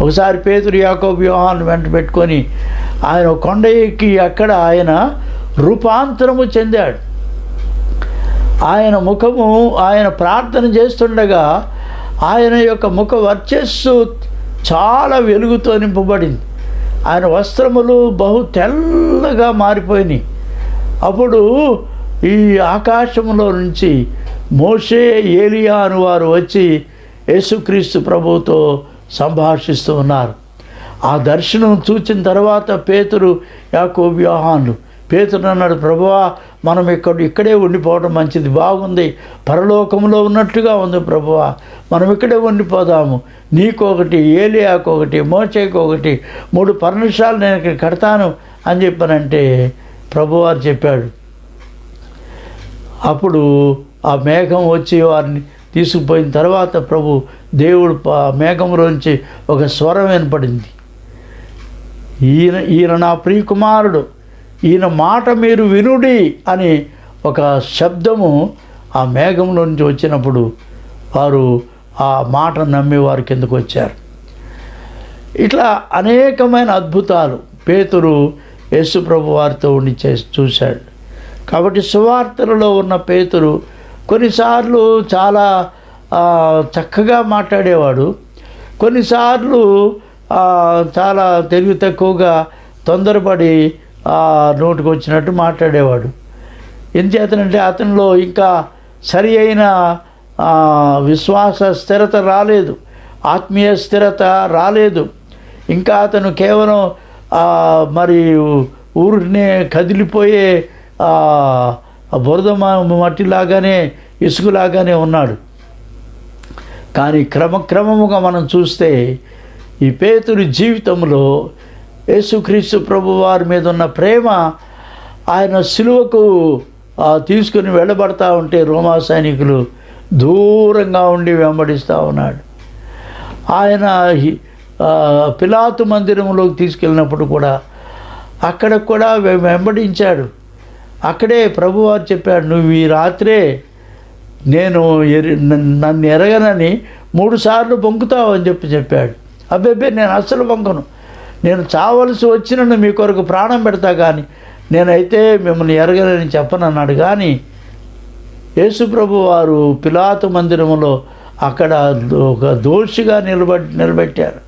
ఒకసారి పేతురు, యాకోబు, యోహాను వెంట పెట్టుకొని ఆయన కొండ ఎక్కి అక్కడ ఆయన రూపాంతరము చెందాడు. ఆయన ముఖము, ఆయన ప్రార్థన చేస్తుండగా ఆయన యొక్క ముఖ వర్చస్సు చాలా వెలుగుతో నింపబడింది. ఆయన వస్త్రములు బహు తెల్లగా మారిపోయినాయి. అప్పుడు ఈ ఆకాశంలో నుంచి మోషే, ఏలియా అని వారు వచ్చి యేసుక్రీస్తు ప్రభువుతో సంభాషిస్తూ ఉన్నారు. ఆ దర్శనం చూచిన తర్వాత పేతురు, యాకోబు, యోహాను, పేతురు అన్నాడు, ప్రభువా మనం ఇక్కడే ఉండిపోవడం మంచిది, బాగుంది, పరలోకంలో ఉన్నట్టుగా ఉంది ప్రభువా, మనం ఇక్కడే ఉండిపోదాము, నీకొకటి, ఏలియాకొకటి, మోషేకొకటి 3 పర్ణశాలలు నేను ఇక్కడ కడతాను అని చెప్పానంటే ప్రభువారు చెప్పాడు. అప్పుడు ఆ మేఘం వచ్చి వారిని తీసుకుపోయిన తర్వాత దేవుడు మేఘంలోంచి ఒక స్వరం వినపడింది, ఈయన నా ప్రియకుమారుడు, ఈయన మాట మీరు వినుడి అని ఒక శబ్దము ఆ మేఘంలో నుంచి వచ్చినప్పుడు వారు ఆ మాట నమ్మి వారి కిందకు వచ్చారు. ఇట్లా అనేకమైన అద్భుతాలు పేతురు యేసు ప్రభు వారితో ఉండి చూశాడు. కాబట్టి సువార్తలలో ఉన్న పేతురు కొన్నిసార్లు చాలా చక్కగా మాట్లాడేవాడు, కొన్నిసార్లు చాలా తెలివి తక్కువగా తొందరపడి నోటికి వచ్చినట్టు మాట్లాడేవాడు. ఎందుచేతనంటే అతనిలో ఇంకా సరి అయిన విశ్వాస స్థిరత రాలేదు, ఆత్మీయ స్థిరత రాలేదు. ఇంకా అతను కేవలం మరి ఊరినే కదిలిపోయే బురద మట్టిలాగానే ఇసుకలాగానే ఉన్నాడు. కానీ క్రమక్రమముగా మనం చూస్తే ఈ పేతురు జీవితంలో యేసుక్రీస్తు ప్రభు వారి మీద ఉన్న ప్రేమ, ఆయన సిలువకు తీసుకుని వెళ్ళబడతా ఉంటే రోమా సైనికులు దూరంగా ఉండి వెంబడిస్తూ ఉన్నాడు. ఆయన పిలాతు మందిరంలోకి తీసుకెళ్ళినప్పుడు కూడా అక్కడ కూడా వెంబడించాడు. అక్కడే ప్రభువారు చెప్పాడు, నువ్వు ఈ రాత్రే నన్ను ఎరగనని 3 సార్లు బొంకుతావు అని చెప్పాడు. అబ్బే నేను అస్సలు బొంకను, నేను చావలసి వచ్చినను మీ కొరకు ప్రాణం పెడతా, కానీ నేనైతే మిమ్మల్ని ఎరగనని చెప్పనన్నాడు. కానీ యేసుప్రభు వారు పిలాతు మందిరంలో అక్కడ ఒక దోషిగా నిలబెట్టారు,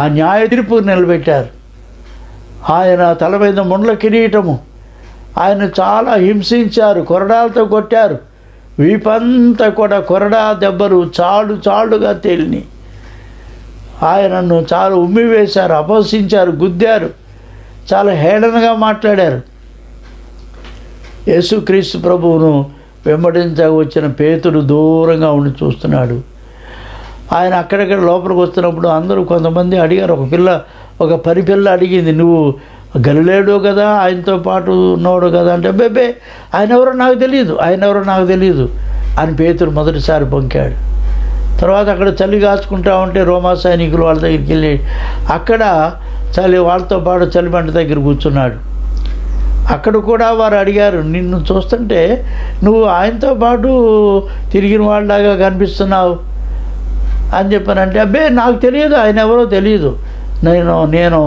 ఆ న్యాయ తీర్పు నిలబెట్టారు. ఆయన తల మీద ముండ్ల కిరీటము, ఆయన చాలా హింసించారు, కొరడాలతో కొట్టారు, వీపంతా కూడా కొరడా దెబ్బలు చాళ్ళుగా తేలిని. ఆయనను చాలా ఉమ్మివేశారు, అపహసించారు, గుద్దారు, చాలా హేళనగా మాట్లాడారు. యేసుక్రీస్తు ప్రభువును వెంబడించగా వచ్చిన పేతురు దూరంగా ఉండి చూస్తున్నాడు. ఆయన అక్కడక్కడ లోపలికి వస్తున్నప్పుడు అందరూ కొంతమంది అడిగారు. ఒక పరిపిల్ల అడిగింది, నువ్వు గలిలేడు కదా, ఆయనతో పాటు ఉన్నాడు కదా అంటే, బేబే ఆయన ఎవరో నాకు తెలియదు అని పేతురు మొదటిసారి పొంకాడు. తర్వాత అక్కడ చలి కాచుకుంటా ఉంటే రోమా సైనికులు వాళ్ళ దగ్గరికి వెళ్ళి అక్కడ వాళ్ళతో పాటు చలిమంట దగ్గర కూర్చున్నాడు. అక్కడ కూడా వారు అడిగారు, నిన్ను చూస్తుంటే నువ్వు ఆయనతో పాటు తిరిగిన వాళ్ళలాగా కనిపిస్తున్నావు అని చెప్పానంటే, అబ్బే నాకు తెలియదు, ఆయన ఎవరో తెలియదు, నేను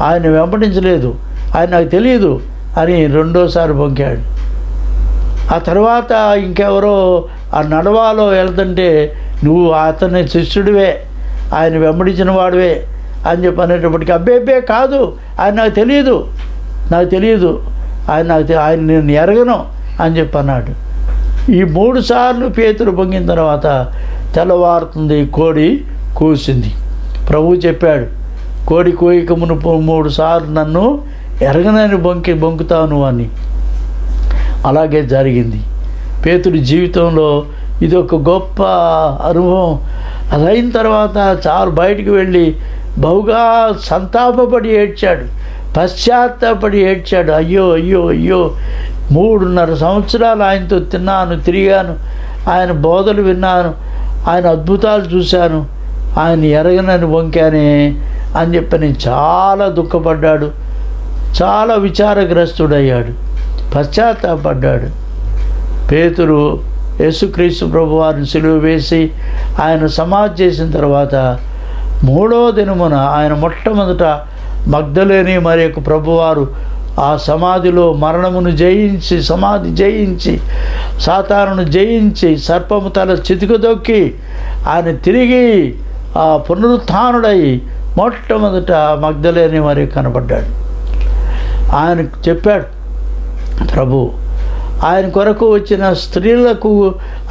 ఆయన వెంబడించలేదు, ఆయన నాకు తెలియదు అని 2వ పొంకాడు. ఆ తర్వాత ఇంకెవరో ఆ నడవాలో వెళ్తుంటే, నువ్వు అతని శిష్యుడివే, ఆయన వెంబడించిన వాడివే అని చెప్పి అనేటప్పటికీ, అబ్బే కాదు, ఆయన నాకు తెలియదు, ఆయన నేను ఎరగను అని చెప్పి అన్నాడు. ఈ 3 సార్లు పేతురు పొంగిన తర్వాత తెల్లవారుతుంది, కోడి కూసింది. ప్రభువు చెప్పాడు, కోడి కోయిక మునుపు 3 సార్లు నన్ను ఎరగనని బొంకుతాను అని. అలాగే జరిగింది. పేతురు జీవితంలో ఇది ఒక గొప్ప అనుభవం. అది అయిన తర్వాత చాలా బయటికి వెళ్ళి బహుగా సంతాపపడి ఏడ్చాడు, పశ్చాత్తాపడి ఏడ్చాడు. అయ్యో 3.5 సంవత్సరాలు ఆయనతో తిరిగాను, ఆయన బోధలు విన్నాను, ఆయన అద్భుతాలు చూశాను, ఆయన ఎరగనని వంకానే అని చెప్పని చాలా దుఃఖపడ్డాడు, చాలా విచారగ్రస్తుడయ్యాడు, పశ్చాత్తాపడ్డాడు. పేతురు యేసుక్రీస్తు ప్రభు వారిని సిలువ వేసి ఆయన సమాధి చేసిన తర్వాత 3వ దినమున ఆయన మొట్టమొదట మగ్దలేని మరి యొక్క ప్రభువారు ఆ సమాధిలో మరణమును జయించి, సమాధి జయించి, సాతానును జయించి, సర్పము తల చితికదొక్కి ఆయన తిరిగి పునరుత్థానుడై మొట్టమొదట మగ్దలేని మరి కనపడ్డాడు. ఆయన చెప్పాడు ప్రభు, ఆయన కొరకు వచ్చిన స్త్రీలకు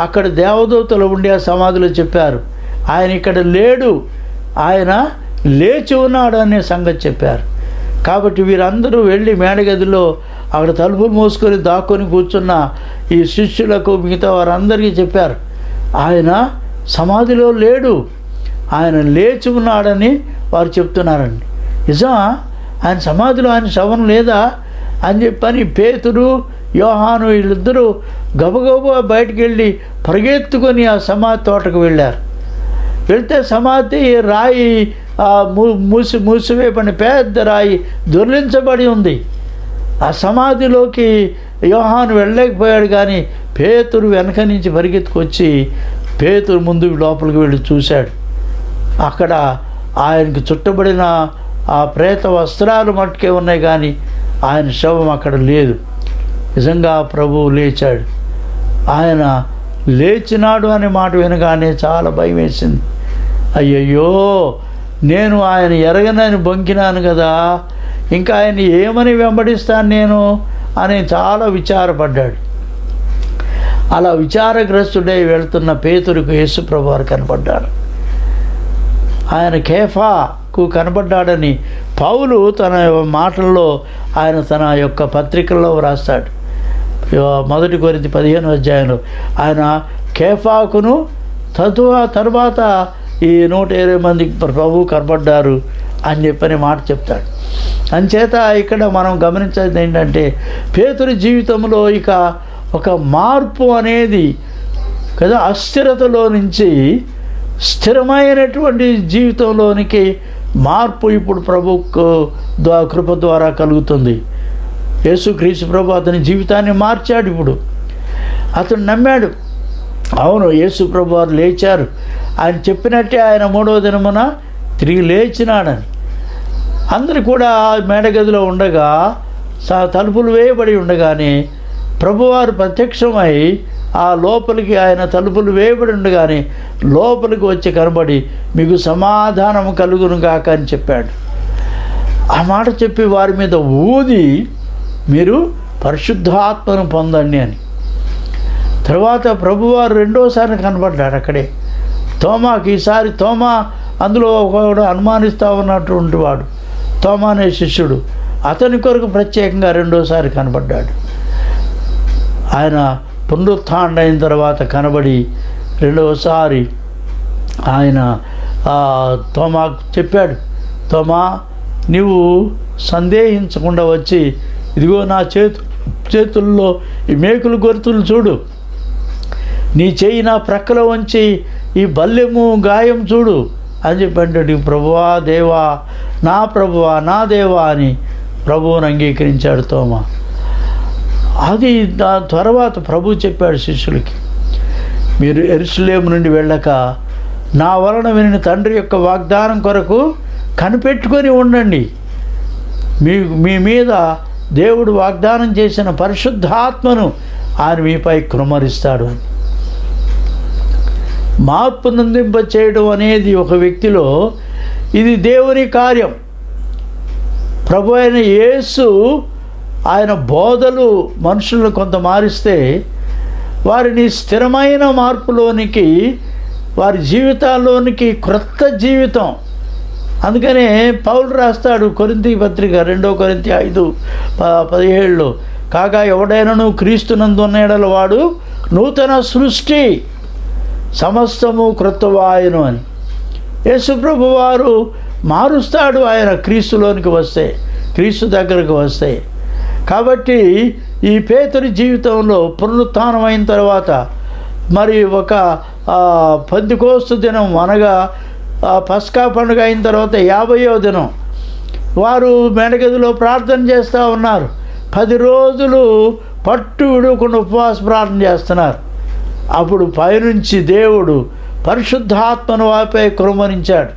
అక్కడ దేవదూతలు ఉండి ఆ సమాధిలో చెప్పారు, ఆయన ఇక్కడ లేడు, ఆయన లేచి ఉన్నాడు అనే సంగతి చెప్పారు. కాబట్టి వీరందరూ వెళ్ళి మేడగదిలో అక్కడ తలుపులు మూసుకొని దాక్కొని కూర్చున్న ఈ శిష్యులకు మిగతా వారందరికీ చెప్పారు, ఆయన సమాధిలో లేడు, ఆయన లేచి ఉన్నాడని వారు చెప్తున్నారండి. నిజమా? ఆయన సమాధిలో ఆయన శవం లేదా అని చెప్పని పేతురు, యోహాను వీళ్ళిద్దరూ గబగబా బయటికి వెళ్ళి పరిగెత్తుకొని ఆ సమాధి తోటకు వెళ్ళారు. వెళ్తే సమాధి రాయి మూసివేయబడిన పెద్ద రాయి దొర్లించబడి ఉంది. ఆ సమాధిలోకి యోహాను వెళ్ళలేకపోయాడు, కానీ పేతురు వెనక నుంచి పరిగెత్తుకొచ్చి పేతురు ముందు లోపలికి వెళ్ళి చూశాడు. అక్కడ ఆయనకు చుట్టబడిన ఆ ప్రేత వస్త్రాలు మట్టుకే ఉన్నాయి, కానీ ఆయన శవం అక్కడ లేదు. నిజంగా ప్రభువు లేచాడు. ఆయన లేచినాడు అనే మాట వినగానే చాలా భయం వేసింది. అయ్యయ్యో, నేను ఆయన ఎరగనని బొంకినాను కదా, ఇంకా ఆయన ఏమని వెంబడిస్తాను నేను అని చాలా విచారపడ్డాడు. అలా విచారగ్రస్తుడై వెళ్తున్న పేతురుకు యేసు ప్రభువారు కనపడ్డాడు. ఆయన కేఫాకు కనపడ్డాడని పౌలు తన మాటల్లో ఆయన తన యొక్క పత్రికల్లో వ్రాస్తాడు. 1 కొరింథీ 15వ అధ్యాయంలో ఆయన కేఫాకును తరువాత ఈ 120 మందికి ప్రభు కనపడ్డారు అని చెప్పని మాట చెప్తాడు. అంచేత ఇక్కడ మనం గమనించేది ఏంటంటే, పేతురు జీవితంలో ఇక ఒక మార్పు అనేది కదా, అస్థిరతలో నుంచి స్థిరమైనటువంటి జీవితంలోనికి మార్పు ఇప్పుడు ప్రభు కృప ద్వారా కలుగుతుంది. యేసుక్రీస్తు ప్రభు అతని జీవితాన్ని మార్చాడు. ఇప్పుడు అతను నమ్మాడు, అవును యేసు ప్రభు వారు లేచారు, ఆయన చెప్పినట్టే ఆయన 3వ దినమున తిరిగి లేచినాడని. అందరు కూడా మేడగదిలో ఉండగా తలుపులు వేయబడి ఉండగానే ప్రభువారు ప్రత్యక్షమై ఆ లోపలికి, ఆయన తలుపులు వేయబడి ఉండగానే లోపలికి వచ్చి కనబడి మీకు సమాధానము కలుగును గాక అని చెప్పాడు. ఆ మాట చెప్పి వారి మీద ఊది మీరు పరిశుద్ధాత్మను పొందండి అని. తర్వాత ప్రభువారు 2వసారి కనబడ్డాడు అక్కడే తోమాకి. ఈసారి తోమా అందులో ఒకడు అనుమానిస్తూ ఉన్నటువంటి వాడు, తోమా అనే శిష్యుడు, అతని కొరకు ప్రత్యేకంగా 2వసారి కనబడ్డాడు. ఆయన పునరుత్థానం అయిన తర్వాత కనబడి 2వసారి ఆయన తోమాకు చెప్పాడు, తోమా నీవు సందేహించకుండా వచ్చి ఇదిగో నా చేతుల్లో ఈ మేకులు గొరుతులు చూడు, నీ చేయి నా ప్రక్కలో ఉంచి ఈ బల్లెము గాయం చూడు అని చెప్పండి. ప్రభువా దేవా, నా ప్రభువా నా దేవా అని ప్రభువుని అంగీకరించాడు తోమా. అది తర్వాత ప్రభు చెప్పాడు శిష్యులకి, మీరు యెరూషలేము నుండి వెళ్ళక నా వలన వినిన తండ్రి యొక్క వాగ్దానం కొరకు కనిపెట్టుకొని ఉండండి, మీ మీద దేవుడు వాగ్దానం చేసిన పరిశుద్ధాత్మను ఆయన మీపై కృమ్మరిస్తాడు అని. మార్పు నందింప చేయడం అనేది ఒక వ్యక్తిలో ఇది దేవుని కార్యం. ప్రభు అయిన యేసు ఆయన బోధలు మనుషులను కొంత మారిస్తే వారిని స్థిరమైన మార్పులోనికి, వారి జీవితాల్లోనికి క్రొత్త జీవితం. అందుకనే పౌలు రాస్తాడు కొరింథీ పత్రిక 2 కొరింథీ 5:17లో, కాగా ఎవడైనను క్రీస్తునందున్న యెడల వాడు నూతన సృష్టి, సమస్తము క్రొత్తవాయను అని. యేసు ప్రభు వారు మారుస్తాడు ఆయన క్రీస్తులోనికి వస్తే, క్రీస్తు దగ్గరకు వస్తే. కాబట్టి ఈ పేతురు జీవితంలో పునరుత్థానం అయిన తర్వాత మరి ఒక పెంతెకోస్తు దినం అనగా పస్కా పండుగ అయిన తర్వాత 50వ దినం వారు మేడగదిలో ప్రార్థన చేస్తూ ఉన్నారు. 10 రోజులు పట్టు విడవకుండా ఉపవాస ప్రార్థన చేస్తున్నారు. అప్పుడు పైనుంచి దేవుడు పరిశుద్ధాత్మను వారిపై కుమ్మరించాడు.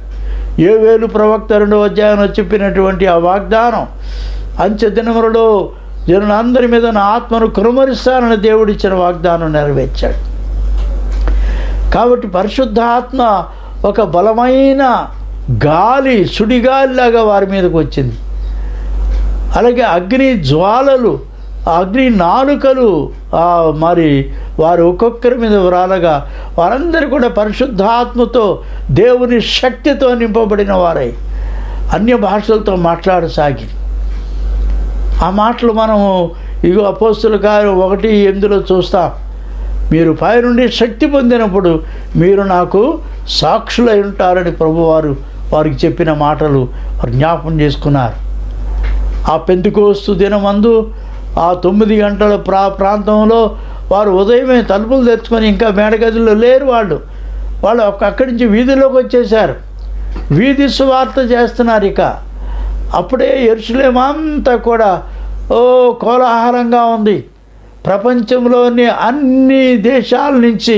యోవేలు ప్రవక్త 2వ అధ్యాయంలో చెప్పినటువంటి ఆ వాగ్దానం, అంచె దినములలో జనులందరి మీద నా ఆత్మను కుమ్మరిస్తానని దేవుడిచ్చిన వాగ్దానం నెరవేర్చాడు. కాబట్టి పరిశుద్ధాత్మ ఒక బలమైన గాలి, సుడిగాలిలాగా వారి మీదకి వచ్చింది. అలాగే అగ్ని జ్వాలలు, అగ్ని నాలుకలు మరి వారు ఒక్కొక్కరి మీద వ్రాలగా వారందరూ కూడా పరిశుద్ధాత్మతో దేవుని శక్తితో నింపబడిన వారై అన్య భాషలతో మాట్లాడసాగి. ఆ మాటలు మనము ఇగో అపోస్తుల కార్యం 1:8 చూస్తాం. మీరు పైనుండి శక్తి పొందినప్పుడు మీరు నాకు సాక్షులై ఉంటారని ప్రభువారు వారికి చెప్పిన మాటలు వారు జ్ఞాపం చేసుకున్నారు. ఆ పెంతెకోస్తు దినమందు ఆ 9 గంటల ప్రాంతంలో వారు ఉదయమే తలుపులు తెరుచుకొని ఇంకా మేడగదిలో లేరు. వాళ్ళు అక్కడి నుంచి వీధిలోకి వచ్చేసారు. వీధి సువార్త చేస్తున్నారు. ఇక అప్పుడే యెరూషలేము అంతా కూడా కోలాహలంగా ఉంది. ప్రపంచంలోని అన్ని దేశాల నుంచి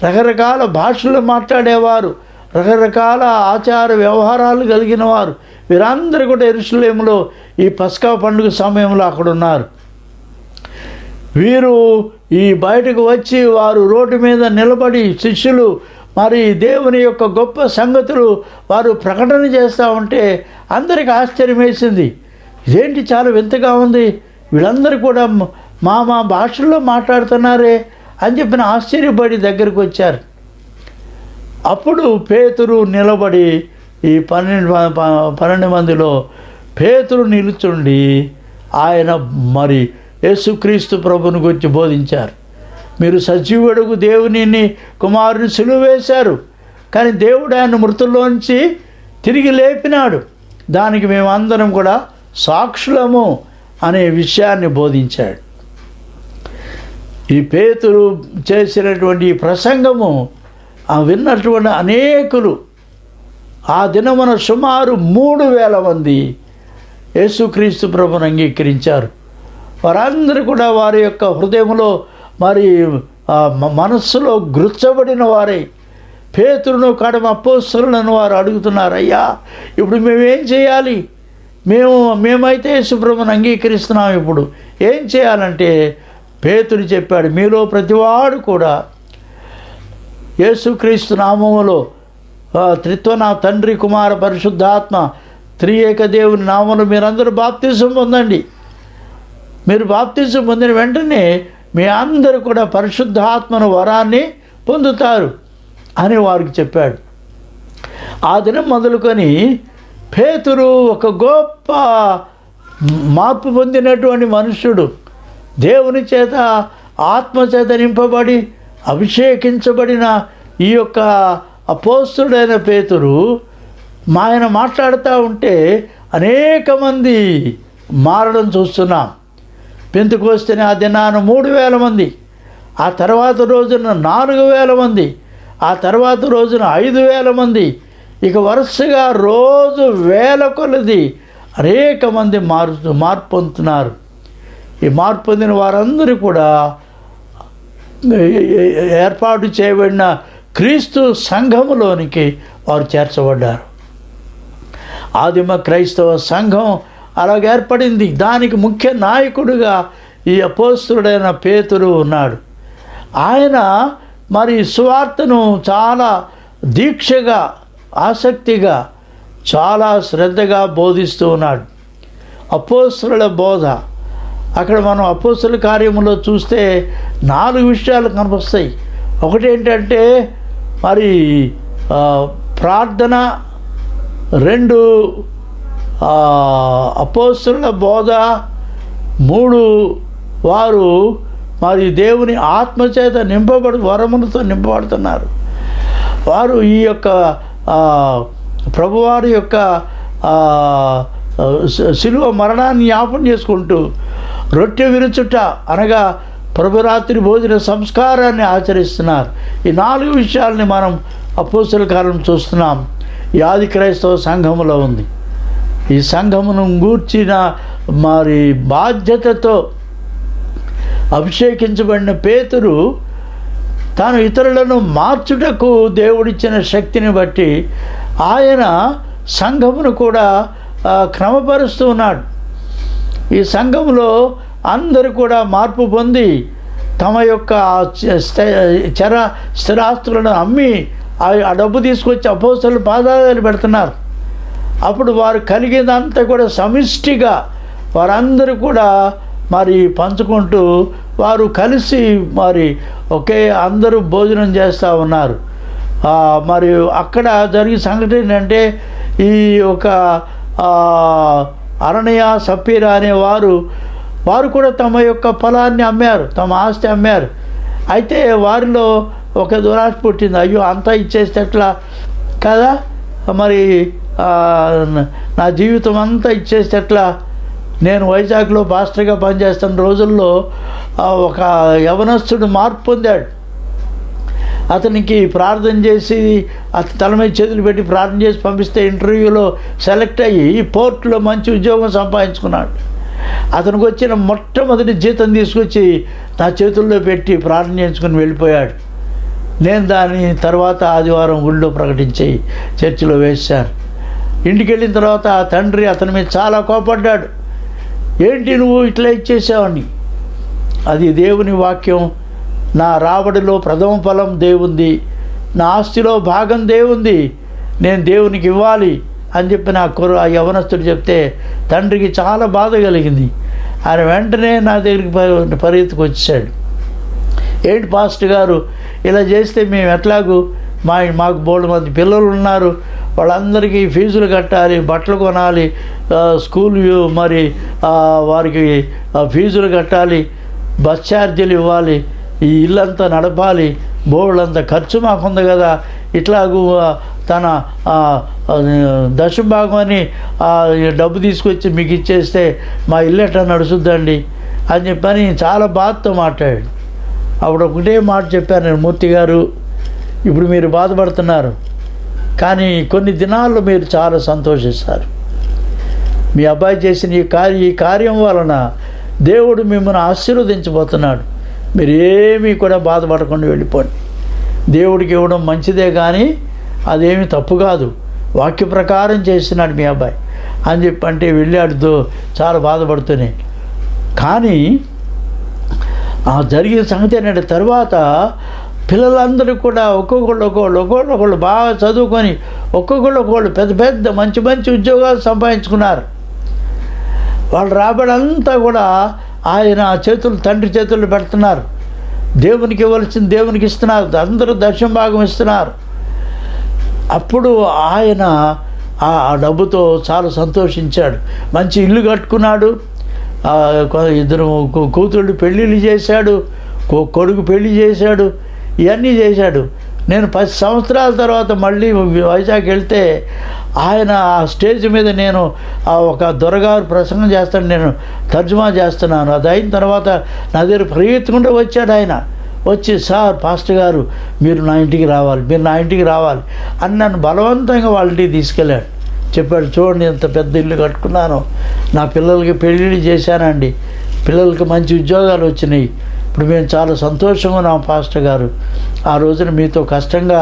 రకరకాల భాషలు మాట్లాడేవారు, రకరకాల ఆచార వ్యవహారాలు కలిగిన వారు వీరందరూ కూడా యెరూషలేములో ఈ పస్కా పండుగ సమయంలో అక్కడ ఉన్నారు. వీరు ఈ బయటకు వచ్చి వారు రోడ్డు మీద నిలబడి శిష్యులు మరి దేవుని యొక్క గొప్ప సంగతులు వారు ప్రకటన చేస్తూ ఉంటే అందరికీ ఆశ్చర్యం వేసింది. ఇదేంటి చాలా వింతగా ఉంది, వీళ్ళందరూ కూడా మా భాషల్లో మాట్లాడుతున్నారే అని చెప్పిన ఆశ్చర్యపడి దగ్గరికి వచ్చారు. అప్పుడు పేతురు నిలబడి ఈ 12 మందిలో పేతురు నిలుచుండి ఆయన మరి యేసుక్రీస్తు ప్రభుని గురించి బోధించారు. మీరు సజీవుడుగు దేవుని కుమారుని సిలువ వేశారు, కానీ దేవుడు ఆయన మృతుల్లోంచి తిరిగి లేపినాడు, దానికి మేమందరం కూడా సాక్షులము అనే విషయాన్ని బోధించాడు. ఈ పేతురు చేసినటువంటి ఈ ప్రసంగము విన్నటువంటి అనేకులు ఆ దినమున సుమారు 3,000 మంది యేసుక్రీస్తు ప్రభుని అంగీకరించారు. వారందరూ కూడా వారి యొక్క హృదయంలో మరి మనస్సులో గుర్చబడిన వారై పేతురును కడమ అపోస్తలులను వారు అడుగుతున్నారు, అయ్యా ఇప్పుడు మేమేం చేయాలి? మేమైతే యేసు ప్రభుని అంగీకరిస్తున్నాం, ఇప్పుడు ఏం చేయాలంటే పేతురు చెప్పాడు, మీలో ప్రతివాడు కూడా యేసుక్రీస్తు నామములో త్రిత్వన తండ్రి కుమార పరిశుద్ధాత్మ త్రియేక దేవుని నామములో మీరందరూ బాప్తిజం పొందండి. మీరు బాప్తిజం పొందిన వెంటనే మీ అందరూ కూడా పరిశుద్ధాత్మను వరాన్ని పొందుతారు అని వారికి చెప్పాడు. ఆ దినం మొదలుకొని పేతురు ఒక గొప్ప మార్పు పొందినటువంటి మనుష్యుడు, దేవుని చేత ఆత్మచేత నింపబడి అభిషేకించబడిన ఈ యొక్క అపోస్తుడైన పేతురు ఆయన మాట్లాడుతూ ఉంటే అనేక మంది మారడం చూస్తున్నాం. పెంతెకోస్తునే ఆ దినాన 3,000 మంది, ఆ తర్వాత రోజున 4,000 మంది, ఆ తర్వాత రోజున 5,000 మంది, ఇక వరుసగా రోజు వేల కొలది అనేక మంది మార్పు పొందుతున్నారు. ఈ మార్పు పొందిన వారందరూ కూడా ఏర్పాటు చేయబడిన క్రీస్తు సంఘములోనికి వారు చేర్చబడ్డారు. ఆదిమ క్రైస్తవ సంఘం అలాగ ఏర్పడింది. దానికి ముఖ్య నాయకుడిగా ఈ అపోస్తలుడైన పేతురు ఉన్నాడు. ఆయన మరి సువార్తను చాలా దీక్షగా, ఆసక్తిగా, చాలా శ్రద్ధగా బోధిస్తూ ఉన్నాడు. అపోస్తలుల బోధ అక్కడ మనం అపోస్తల కార్యములో చూస్తే 4 విషయాలు కనిపిస్తాయి. ఒకటి ఏంటంటే మరి ప్రార్థన, 2 అపోస్తలుల బోధ, 3 వారు మరి దేవుని ఆత్మచేత వరములతో నింపబడుతున్నారు. వారు ఈ యొక్క ప్రభువారి యొక్క శిలువ మరణాన్ని జ్ఞాపం చేసుకుంటూ రొట్టె విరుచుట అనగా ప్రభురాత్రి భోజన సంస్కారాన్ని ఆచరిస్తున్నారు. ఈ 4 విషయాల్ని మనం అపోస్తల కార్యం చూస్తున్నాం. ఈ ఆది క్రైస్తవ సంఘములో ఉంది. ఈ సంఘమును గూర్చిన మరి బాధ్యతతో అభిషేకించబడిన పేతురు తాను ఇతరులను మార్చుటకు దేవుడిచ్చిన శక్తిని బట్టి ఆయన సంఘమును కూడా క్రమపరుస్తూ ఉన్నాడు. ఈ సంఘంలో అందరూ కూడా మార్పు పొంది తమ యొక్క స్థిరాస్తులను అమ్మి ఆ డబ్బు తీసుకొచ్చి అపోస్తలుల పాదాలు పెడుతున్నారు. అప్పుడు వారు కలిగేదంతా కూడా సమిష్టిగా వారందరూ కూడా మరి పంచుకుంటూ వారు కలిసి మరి ఒకే అందరూ భోజనం చేస్తూ ఉన్నారు. మరి అక్కడ జరిగే సంఘటన ఏంటంటే ఈ ఒక అననీయ సప్పీరా అనే వారు కూడా తమ యొక్క పొలాన్ని అమ్మారు, తమ ఆస్తి అమ్మారు. అయితే వారిలో ఒక దురాశ పుట్టింది. అయ్యో అంతా ఇచ్చేస్తే ఎట్లా కదా, మరి నా జీవితం అంతా ఇచ్చేస్తే ఎట్లా. నేను వైజాగ్లో పాస్టర్గా పనిచేస్తున్న రోజుల్లో ఒక యవనస్తుడు మార్పు పొందాడు. అతనికి ప్రార్థన చేసి అతని తల మీద చేతులు పెట్టి ప్రార్థన చేసి పంపిస్తే ఇంటర్వ్యూలో సెలెక్ట్ అయ్యి పోర్టులో మంచి ఉద్యోగం సంపాదించుకున్నాడు. అతనికి వచ్చిన మొట్టమొదటి జీతం తీసుకొచ్చి నా చేతుల్లో పెట్టి ప్రార్థన చేయించుకొని వెళ్ళిపోయాడు. నేను దాని తర్వాత ఆదివారం గుళ్ళో ప్రకటించి చర్చిలో వేశాను. ఇంటికి వెళ్ళిన తర్వాత ఆ తండ్రి అతని మీద చాలా కోపడ్డాడు. ఏంటి నువ్వు ఇట్లా ఇచ్చేసావని. అది దేవుని వాక్యం. నా రాబడిలో ప్రథమ ఫలం దేవుంది, నా ఆస్తిలో భాగం దేవుంది, నేను దేవునికి ఇవ్వాలి అని చెప్పి ఆ యవనస్తుడు చెప్తే తండ్రికి చాలా బాధ కలిగింది. ఆయన వెంటనే నా దగ్గరికి పరిగెత్తుకు వచ్చాడు. ఏంటి పాస్టర్ గారు ఇలా చేస్తే మేము ఎట్లాగూ మాకు బోల్డ్ మంది పిల్లలు ఉన్నారు, వాళ్ళందరికీ ఫీజులు కట్టాలి, బట్టలు కొనాలి, స్కూల్ మరి వారికి ఫీజులు కట్టాలి, బస్ ఛార్జీలు ఇవ్వాలి, ఈ ఇల్లంతా నడపాలి, బోర్డులంతా ఖర్చు మాకుంది కదా, ఇట్లాగూ తన దశభాగం అని డబ్బు తీసుకొచ్చి మీకు ఇచ్చేస్తే మా ఇల్లు ఎట్లా నడుచుద్దండి అని చెప్పని చాలా బాధతో మాట్లాడాడు. అప్పుడు ఒకటే మాట చెప్పాను నేను, మూర్తి గారు ఇప్పుడు మీరు బాధపడుతున్నారు, కానీ కొన్ని దినాల్లో మీరు చాలా సంతోషిస్తారు. మీ అబ్బాయి చేసిన ఈ కార్యం వలన దేవుడు మిమ్మల్ని ఆశీర్వదించబోతున్నాడు. మీరు ఏమీ కూడా బాధపడకుండా వెళ్ళిపోండి. దేవుడికి ఇవ్వడం మంచిదే కానీ అదేమీ తప్పు కాదు, వాక్య ప్రకారం చేస్తున్నాడు మీ అబ్బాయి అని చెప్పి అంటే వెళ్ళాడుతో చాలా బాధపడుతూనే. కానీ జరిగిన సంగతి ఏంటంటే తర్వాత పిల్లలందరూ కూడా ఒక్కొక్కళ్ళు బాగా చదువుకొని ఒక్కొక్కళ్ళు పెద్ద పెద్ద మంచి మంచి ఉద్యోగాలు సంపాదించుకున్నారు. వాళ్ళ రాబడంతా కూడా ఆయన తండ్రి చేతుల్లో పెడుతున్నారు. దేవునికి ఇవ్వాల్సింది దేవునికి ఇస్తున్నారు, అందరూ దశమ భాగం ఇస్తున్నారు. అప్పుడు ఆయన ఆ డబ్బుతో చాలా సంతోషించాడు. మంచి ఇల్లు కట్టుకున్నాడు, ఇద్దరు కూతుళ్ళు పెళ్ళిళ్ళు చేశాడు, కొడుకు పెళ్లి చేశాడు, ఇవన్నీ చేశాడు. నేను 10 సంవత్సరాల తర్వాత మళ్ళీ వైజాగ్ వెళ్తే ఆయన ఆ స్టేజ్ మీద నేను ఒక దొరగారు ప్రసంగం చేస్తాను, నేను తర్జుమా చేస్తున్నాను. అది అయిన తర్వాత నా దగ్గర పరిగెత్తుకుంటూ వచ్చాడు. ఆయన వచ్చి సార్ పాస్టర్ గారు మీరు నా ఇంటికి రావాలి అని నన్ను బలవంతంగా వాళ్ళ ఇంటికి తీసుకెళ్ళాడు. చెప్పాడు, చూడండి ఎంత పెద్ద ఇల్లు కట్టుకున్నాను, నా పిల్లలకి పెళ్ళిళ్ళు చేశానండి, పిల్లలకి మంచి ఉద్యోగాలు వచ్చినాయి, ఇప్పుడు మేము చాలా సంతోషంగా ఉన్నాం పాస్టర్ గారు. ఆ రోజున మీతో కష్టంగా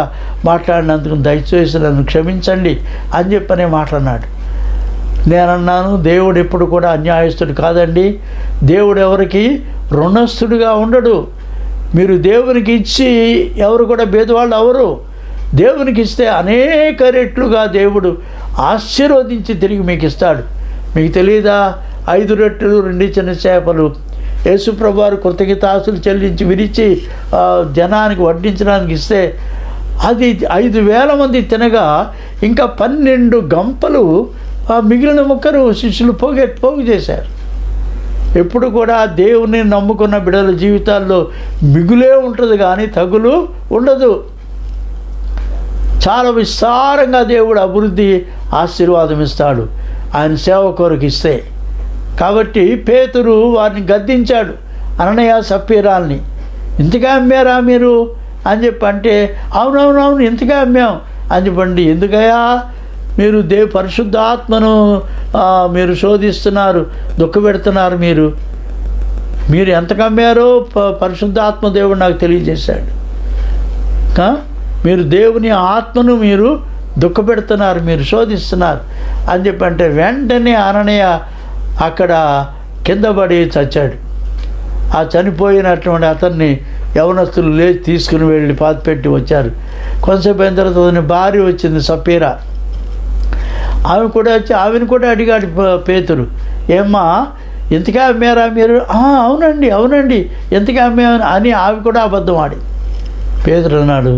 మాట్లాడినందుకు దయచేసి నన్ను క్షమించండి అని చెప్పనే మాట్లాడినాడు. నేనన్నాను, దేవుడు ఎప్పుడు కూడా అన్యాయస్తుడు కాదండి, దేవుడు ఎవరికి రుణస్థుడిగా ఉండడు. మీరు దేవునికి ఇచ్చి ఎవరు కూడా భేదవాళ్ళు అవరు. దేవునికి ఇస్తే అనేక రెట్లుగా దేవుడు ఆశీర్వదించి తిరిగి మీకు ఇస్తాడు. మీకు తెలియదా, 5 రొట్టెలు 2 చిన్న చేపలు యేసుప్రభు వారు కృతజ్ఞతాస్తులు చెల్లించి విరిచి జనానికి వడ్డించడానికి ఇస్తే అది 5,000 మంది తినగా ఇంకా 12 గంపలు మిగిలిన ముక్కరు శిష్యులు పోగు చేశారు. ఎప్పుడు కూడా దేవుని నమ్ముకున్న బిడ్డల జీవితాల్లో మిగులే ఉంటుంది కానీ తగులు ఉండదు. చాలా విస్తారంగా దేవుడు అభివృద్ధి ఆశీర్వాదం ఇస్తాడు ఆయన సేవ కొరకు ఇస్తే. కాబట్టి పేతురు వారిని గద్దించాడు, అననీయ సప్పీరాల్ని. ఇంతగా అమ్మారా మీరు అని చెప్పి అంటే అవునవునవును ఇంతగా అమ్మాం అని చెప్పండి. ఎందుకయ్యా మీరు పరిశుద్ధాత్మను మీరు శోధిస్తున్నారు, దుఃఖపెడుతున్నారు. మీరు ఎంతకు అమ్మారో పరిశుద్ధాత్మ దేవుడు నాకు తెలియజేశాడు. మీరు దేవుని ఆత్మను మీరు దుఃఖపెడుతున్నారు, మీరు శోధిస్తున్నారు అని చెప్పి అంటే వెంటనే అననీయ అక్కడ కింద పడి చచ్చాడు. ఆ చనిపోయినటువంటి అతన్ని యవనస్తులు లేచి తీసుకుని వెళ్ళి పాతిపెట్టి వచ్చారు. కొంతసేపు అయిన తర్వాత అతని భార్య వచ్చింది సప్పీరా. ఆమెను కూడా అడిగాడు పేతురు, ఏమ్మా ఎంతగా అమ్మారా మీరు? అవునండి అవునండి, ఎంతగా అమ్మారు అని ఆమె కూడా అబద్ధం ఆడి. పేతురు అన్నాడు,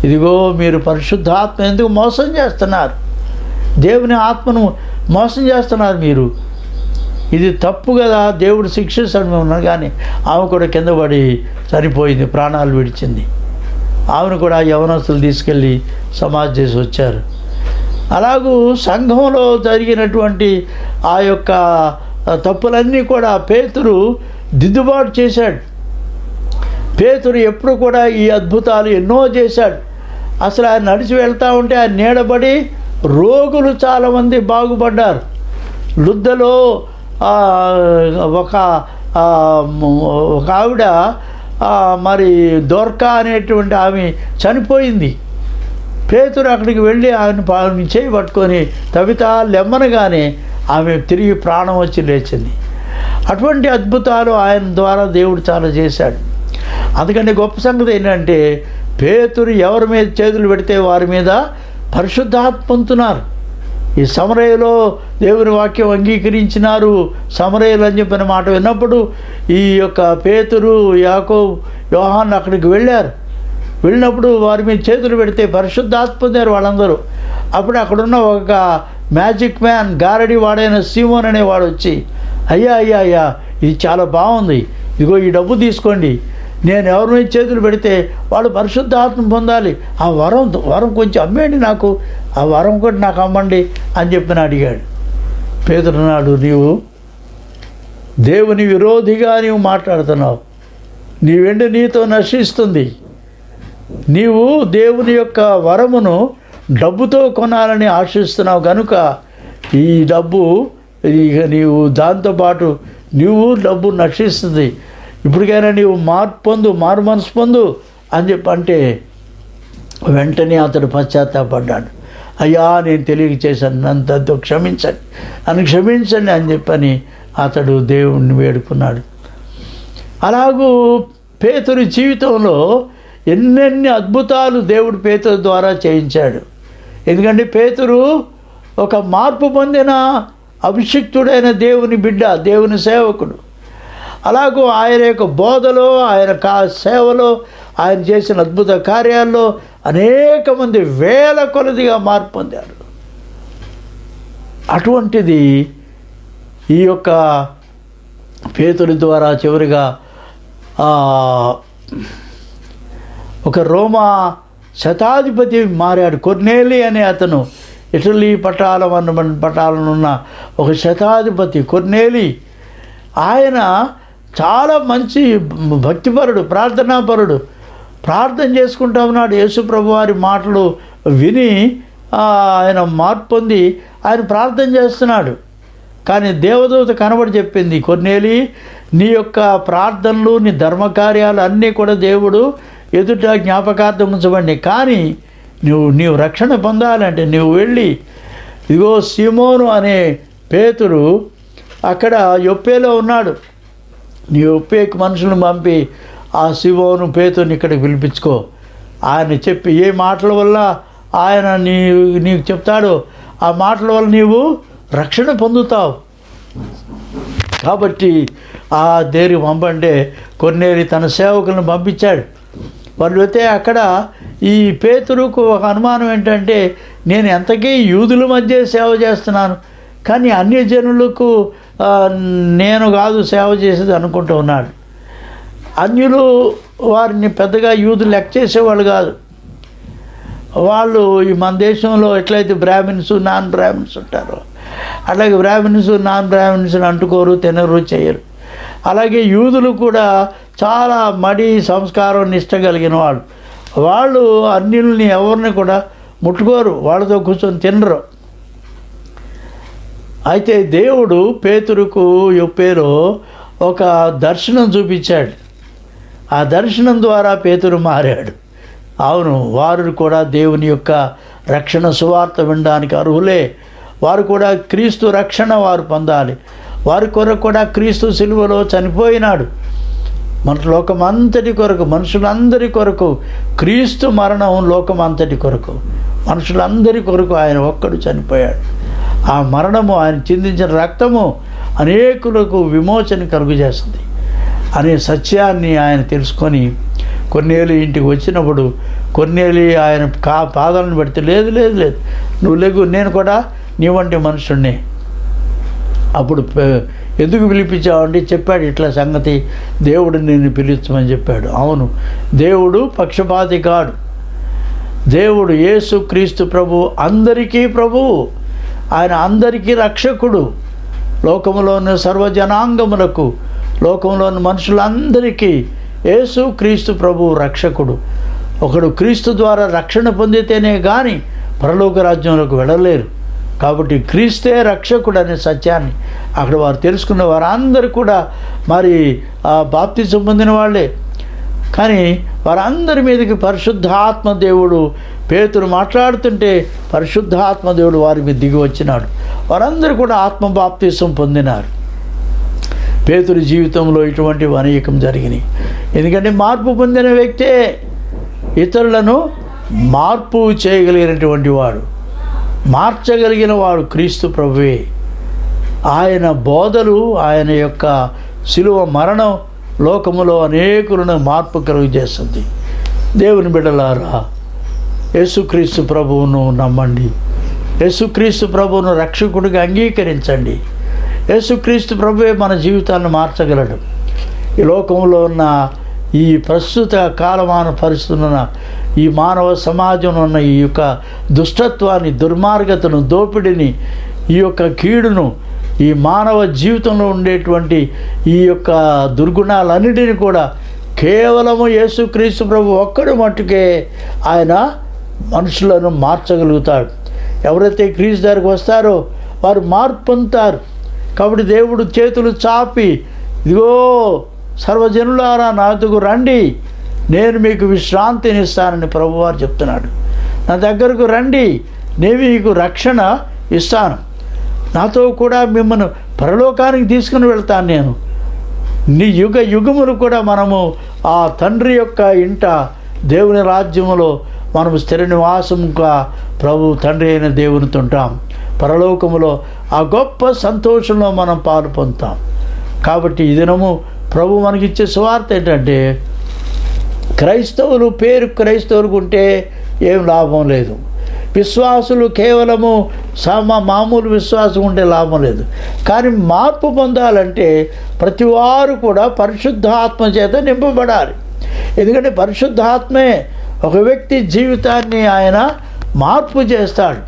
ఇదిగో మీరు పరిశుద్ధాత్మ ఎందుకు మోసం చేస్తున్నారు? దేవుని ఆత్మను మోసం చేస్తున్నారు మీరు, ఇది తప్పు కదా, దేవుడు శిక్షిస్తాడు మిమ్మల్ని. కానీ ఆమె కూడా కింద పడి చనిపోయింది, ప్రాణాలు విడిచింది. ఆమెను కూడా యవనస్తులు తీసుకెళ్ళి సమాధి చేసి వచ్చారు. అలాగూ సంఘంలో జరిగినటువంటి ఆ యొక్క తప్పులన్నీ కూడా పేతురు దిద్దుబాటు చేశాడు. పేతురు ఎప్పుడు కూడా ఈ అద్భుతాలు ఎన్నో చేశాడు. అసలు ఆయన నడిచి వెళ్తూ ఉంటే ఆయన నీడబడి రోగులు చాలామంది బాగుపడ్డారు. లుద్దలో ఒక ఆవిడ మరి దొర్కా అనేటువంటి ఆమె చనిపోయింది. పేతురు అక్కడికి వెళ్ళి ఆమె చేయి పట్టుకొని తవిత లెమ్మనగానే ఆమె తిరిగి ప్రాణం వచ్చి లేచింది. అటువంటి అద్భుతాలు ఆయన ద్వారా దేవుడు చాలా చేశాడు. అందుకని గొప్ప సంగతి ఏంటంటే పేతురు ఎవరి మీద చేతులు పెడితే వారి మీద పరిశుద్ధాత్మ పొందుతున్నారు. ఈ సమరయలో దేవుని వాక్యం అంగీకరించినారు. సమరయలు అని చెప్పిన మాట విన్నప్పుడు ఈ యొక్క పేతురు, యాకోబు, యోహాను అక్కడికి వెళ్ళినప్పుడు వారి మీద చేతులు పెడితే పరిశుద్ధాత్మ పొందారు వాళ్ళందరూ. అప్పుడు అక్కడున్న ఒక మ్యాజిక్ మ్యాన్, గారడి వాడైన సీమోన్ అనేవాడు వచ్చి, అయ్యా ఇది చాలా బాగుంది, ఇదిగో ఈ డబ్బు తీసుకోండి, నేను ఎవరి మీద చేతులు పెడితే వాళ్ళు పరిశుద్ధాత్మ పొందాలి, ఆ వరం కొంచెం అమ్మేయండి, నాకు ఆ వరం కూడా నాకు అమ్మండి అని చెప్పి అడిగాడు. పేతురు అన్నాడు, నీవు దేవుని విరోధిగా నీవు మాట్లాడుతున్నావు, నీ వెండి నీతో నశిస్తుంది, నీవు దేవుని యొక్క వరమును డబ్బుతో కొనాలని ఆశిస్తున్నావు కనుక ఈ డబ్బు ఇక నీవు దాంతోపాటు నీవు డబ్బు నశిస్తుంది, ఇప్పటికైనా నీవు మారు మనసు పొందు అని చెప్పి అంటే వెంటనే అతడు పశ్చాత్తాపడ్డాడు. అయ్యా నేను తెలియక చేశాను, నన్ను క్షమించండి అని చెప్పని అతడు దేవుణ్ణి వేడుకున్నాడు. అలాగూ పేతురు జీవితంలో ఎన్నెన్ని అద్భుతాలు దేవుడు పేతురు ద్వారా చేయించాడు. ఎందుకంటే పేతురు ఒక మార్పు పొందిన అభిషిక్తుడైన దేవుని బిడ్డ, దేవుని సేవకుడు. అలాగూ ఆయన యొక్క బోధలో, ఆయన సేవలో, ఆయన చేసిన అద్భుత కార్యాల్లో అనేక మంది వేల కొలదిగా మార్పు పొందారు. అటువంటిది ఈ యొక్క పేతురు ద్వారా చివరిగా ఒక రోమా శతాధిపతి మారాడు. కొర్నేలి అనే అతను, ఇటలీ పటాలనున్న ఒక శతాధిపతి కొర్నేలి. ఆయన చాలా మంచి భక్తిపరుడు, ప్రార్థనాపరుడు. ప్రార్థన చేసుకుంటా ఉన్నాడు. యేసు ప్రభు వారి మాటలు విని ఆయన మార్పు పొంది ఆయన ప్రార్థన చేస్తున్నాడు. కానీ దేవదూత కనబడి చెప్పింది, కొర్నేలి, నీ యొక్క ప్రార్థనలు, నీ ధర్మకార్యాలు అన్నీ కూడా దేవుడు ఎదుట జ్ఞాపకార్థం ఉంచబడి, కానీ నీవు రక్షణ పొందాలంటే నువ్వు వెళ్ళి ఇదిగో సీమోను అనే పేతురు అక్కడ యొప్పేలో ఉన్నాడు, నీ యొప్పేకి మనుషులను పంపి ఆ సీమోను పేతురుని ఇక్కడికి పిలిపించుకో. ఆయన చెప్పి ఏ మాటల వల్ల ఆయన నీకు చెప్తాడో ఆ మాటల వల్ల నీవు రక్షణ పొందుతావు. కాబట్టి ఆ దేరికి పంపంటే కొర్నేలి తన సేవకులను పంపించాడు. వాళ్ళు అయితే అక్కడ ఈ పేతురుకు ఒక అనుమానం ఏంటంటే, నేను ఎంతకీ యూదుల మధ్య సేవ చేస్తున్నాను, కానీ అన్యజనులకు నేను కాదు సేవ చేసేది అనుకుంటూ ఉన్నాడు. అన్యులు వారిని పెద్దగా యూదులు లెక్క చేసేవాళ్ళు కాదు. వాళ్ళు ఈ మన దేశంలో ఎట్లయితే బ్రాహ్మిన్స్, నాన్ బ్రాహ్మిన్స్ ఉంటారో అలాగే బ్రాహ్మిన్స్, నాన్ బ్రాహ్మిన్స్ అంటుకోరు, తినరు, చేయరు. అలాగే యూదులు కూడా చాలా మడి సంస్కారం, నిష్ట కలిగిన వాళ్ళు అన్యుల్ని ఎవరిని కూడా ముట్టుకోరు, వాళ్ళతో కూర్చొని తినరు. అయితే దేవుడు పేతురుకు యొప్పేలో ఒక దర్శనం చూపించాడు. ఆ దర్శనం ద్వారా పేతురు మారాడు. అవును, వారు కూడా దేవుని యొక్క రక్షణ సువార్త వినడానికి అర్హులే. వారు కూడా క్రీస్తు రక్షణ వారు పొందాలి. వారి కొరకు కూడా క్రీస్తు సిలువలో చనిపోయినాడు. మన లోకమంతటి కొరకు, మనుషులందరి కొరకు క్రీస్తు మరణం లోకమంతటి కొరకు, మనుషులందరి కొరకు ఆయన ఒక్కడు చనిపోయాడు. ఆ మరణము, ఆయన చిందించిన రక్తము, అనేకులకు విమోచన కలుగజేస్తుంది అనే సత్యాన్ని ఆయన తెలుసుకొని కొన్నేళ్ళు ఇంటికి వచ్చినప్పుడు కొన్నేళ్ళు ఆయన పాదాలను పెడితే లేదు లేదు లేదు నువ్వు లేగు, నేను కూడా నీ వంటి మనుషుడిని. అప్పుడు ఎందుకు పిలిపించావంటే చెప్పాడు, ఇట్లా సంగతి దేవుడు నిన్ను పిలుచమని చెప్పాడు. అవును, దేవుడు పక్షపాతి కాడు. దేవుడు యేసు క్రీస్తు ప్రభు అందరికీ ప్రభువు, ఆయన అందరికీ రక్షకుడు. లోకంలోని సర్వజనాంగములకు, లోకంలోని మనుషులందరికీ యేసు క్రీస్తు ప్రభు రక్షకుడు. ఒకడు క్రీస్తు ద్వారా రక్షణ పొందితేనే కానీ పరలోక రాజ్యంలోకి వెళ్ళలేరు. కాబట్టి క్రీస్తే రక్షకుడు అనే సత్యాన్ని అక్కడ వారు తెలుసుకున్న వారందరూ కూడా మరి బాప్తిసం పొందిన వాళ్ళే. కానీ వారందరి మీదకి పరిశుద్ధాత్మ దేవుడు, పేతురు మాట్లాడుతుంటే పరిశుద్ధాత్మ దేవుడు వారి మీద దిగి వచ్చినాడు. వారందరూ కూడా ఆత్మ బాప్తిసం పొందినారు. పేతురు జీవితంలో ఇటువంటివి అనేకం జరిగినాయి. ఎందుకంటే మార్పు పొందిన వ్యక్తే ఇతరులను మార్పు చేయగలిగినటువంటి వాడు, మార్చగలిగిన వాడు క్రీస్తు ప్రభువే. ఆయన బోధలు, ఆయన యొక్క శిలువ మరణం లోకములో అనేకులను మార్పు కలుగజేస్తుంది. దేవుని బిడ్డలారా, యేసుక్రీస్తు ప్రభువును నమ్మండి. యేసుక్రీస్తు ప్రభువును రక్షకుడిగా అంగీకరించండి. యేసుక్రీస్తు ప్రభువే మన జీవితాన్ని మార్చగలడు. ఈ లోకంలో ఉన్న ఈ ప్రస్తుత కాలమాన పరిస్థితున్న ఈ మానవ సమాజంలో ఉన్న ఈ యొక్క దుష్టత్వాన్ని, దుర్మార్గతను, దోపిడిని, ఈ యొక్క కీడును, ఈ మానవ జీవితంలో ఉండేటువంటి ఈ యొక్క దుర్గుణాలన్నిటిని కూడా కేవలము యేసుక్రీస్తు ప్రభు ఒక్కడు మట్టుకే ఆయన మనుషులను మార్చగలుగుతాడు. ఎవరైతే క్రీస్తు దగ్గరికి వస్తారో వారు మార్పు పొందుతారు. కాబట్టి దేవుడు చేతులు చాపి, ఇదిగో సర్వజనులారా నా వద్దకు రండి, నేను మీకు విశ్రాంతిని ఇస్తానని ప్రభువారు చెప్తున్నాడు. నా దగ్గరకు రండి, నేను మీకు రక్షణ ఇస్తాను, నాతో కూడా మిమ్మల్ని పరలోకానికి తీసుకుని వెళ్తాను. నేను నీ యుగ యుగములు కూడా మనము ఆ తండ్రి యొక్క ఇంట, దేవుని రాజ్యములో మనము స్థిర నివాసముగా ప్రభు తండ్రి అయిన దేవునితో ఉంటాం. పరలోకములో ఆ గొప్ప సంతోషంలో మనం పాలు పొందుతాం. కాబట్టి ఈ దినము ప్రభు మనకిచ్చే సువార్త ఏంటంటే, క్రైస్తవులు పేరు క్రైస్తవులకు ఉంటే ఏం లాభం లేదు. విశ్వాసులు కేవలము మామూలు విశ్వాసం ఉంటే లాభం లేదు. కానీ మార్పు పొందాలంటే ప్రతివారు కూడా పరిశుద్ధాత్మ చేత నింపబడాలి. ఎందుకంటే పరిశుద్ధాత్మే ఒక వ్యక్తి జీవితాన్ని ఆయన మార్పు చేస్తాడు.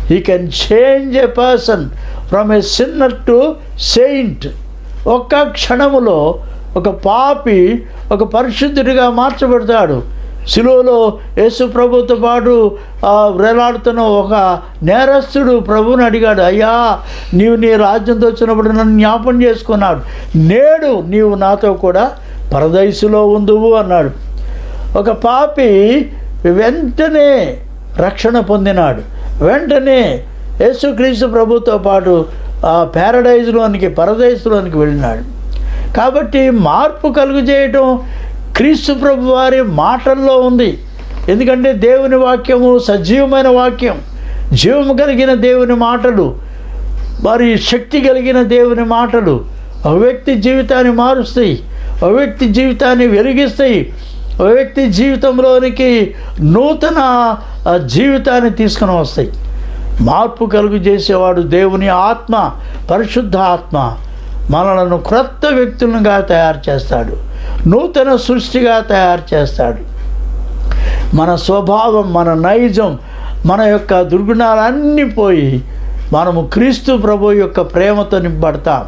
He can change a person from a sinner to Saint. ఒక్క క్షణములో ఒక పాపి ఒక పరిశుద్ధుడిగా మార్చబడతాడు. శిలువలో యేసు ప్రభుతో పాటు వేలాడుతున్న ఒక నేరస్తుడు ప్రభువుని అడిగాడు, అయ్యా నీవు నీ రాజ్యంతో వచ్చినప్పుడు నన్ను జ్ఞాపం చేసుకున్నాడు, నేడు నీవు నాతో కూడా పరదైసులో ఉందువు అన్నాడు. ఒక పాపి వెంటనే రక్షణ పొందినాడు. వెంటనే యేసుక్రీస్తు ప్రభుతో పాటు పరదైసులోనికి వెళ్ళినాడు. కాబట్టి మార్పు కలుగజేయటం క్రీస్తు ప్రభు వారి మాటల్లో ఉంది. ఎందుకంటే దేవుని వాక్యము సజీవమైన వాక్యం, జీవము కలిగిన దేవుని మాటలు, మరి శక్తి కలిగిన దేవుని మాటలు ఒక వ్యక్తి జీవితాన్ని మారుస్తాయి, ఒక వ్యక్తి జీవితాన్ని వెలిగిస్తాయి, ఒక వ్యక్తి జీవితంలోనికి నూతన జీవితాన్ని తీసుకుని వస్తాయి. మార్పు కలుగు చేసేవాడు దేవుని ఆత్మ, పరిశుద్ధ ఆత్మ మనలను క్రొత్త వ్యక్తులుగా తయారు చేస్తాడు, నూతన సృష్టిగా తయారు చేస్తాడు. మన స్వభావం, మన నైజం, మన యొక్క దుర్గుణాలన్నీ పోయి మనము క్రీస్తు ప్రభు యొక్క ప్రేమతో నింపబడతాం.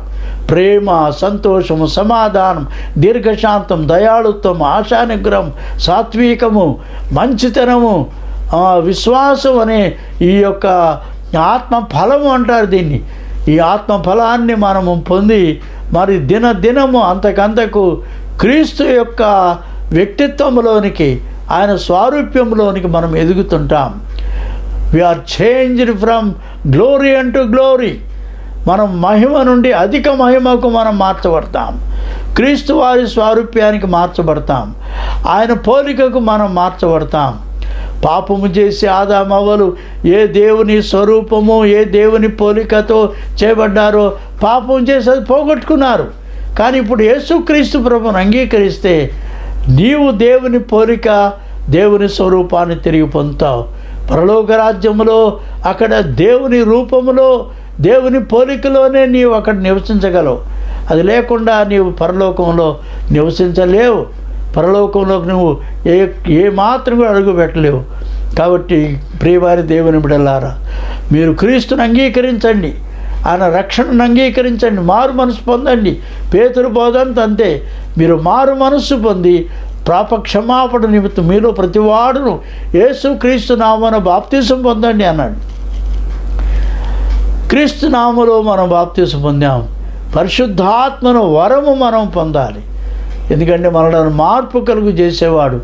ప్రేమ, సంతోషము, సమాధానం, దీర్ఘశాంతం, దయాళుత్వం, ఆశానిగ్రహం, సాత్వికము, మంచితనము, విశ్వాసం అనే ఈ యొక్క ఆత్మ ఫలము అంటారు దీన్ని. ఈ ఆత్మ ఫలాన్ని మనము పొంది మరి దినదినము అంతకంతకు క్రీస్తు యొక్క వ్యక్తిత్వంలోనికి, ఆయన స్వారూప్యంలోనికి మనం ఎదుగుతుంటాం. వీఆర్ చేంజ్డ్ ఫ్రమ్ గ్లోరీ అంటూ గ్లోరీ. మనం మహిమ నుండి అధిక మహిమకు మనం మార్చబడతాం. క్రీస్తు వారి స్వారూప్యానికి మార్చబడతాం. ఆయన పోలికకు మనం మార్చబడతాం. పాపము చేసి ఆదామవ్వలు ఏ దేవుని స్వరూపము ఏ దేవుని పోలికతో చేయబడ్డారో పాపం చేసి అది పోగొట్టుకున్నారు. కానీ ఇప్పుడు యేసుక్రీస్తు ప్రభువును అంగీకరిస్తే నీవు దేవుని పోలిక దేవుని స్వరూపాన్ని తిరిగి పొందుతావు. పరలోక రాజ్యములో అక్కడ దేవుని రూపములో దేవుని పోలికలోనే నీవు అక్కడ నివసించగలవు. అది లేకుండా నీవు పరలోకంలో నివసించలేవు. పరలోకంలోకి నువ్వు ఏ మాత్రం కూడా అడుగు పెట్టలేవు. కాబట్టి ప్రియవారి దేవుని బిడ్డలారా, మీరు క్రీస్తుని అంగీకరించండి, ఆయన రక్షణను అంగీకరించండి, మారు మనసు పొందండి. పేతురు బోధంత అంతే. మీరు మారు మనస్సు పొంది పాప క్షమాపణ నిమిత్తం మీలో ప్రతివాడును యేసు క్రీస్తు నామమున బాప్తీసం పొందండి అన్నాడు. క్రీస్తు నామములో మనం బాప్తీసం పొందాం. పరిశుద్ధాత్మను వరము మనం పొందాలి. ఎందుకంటే మనలో మార్పు కలుగు చేసేవాడు,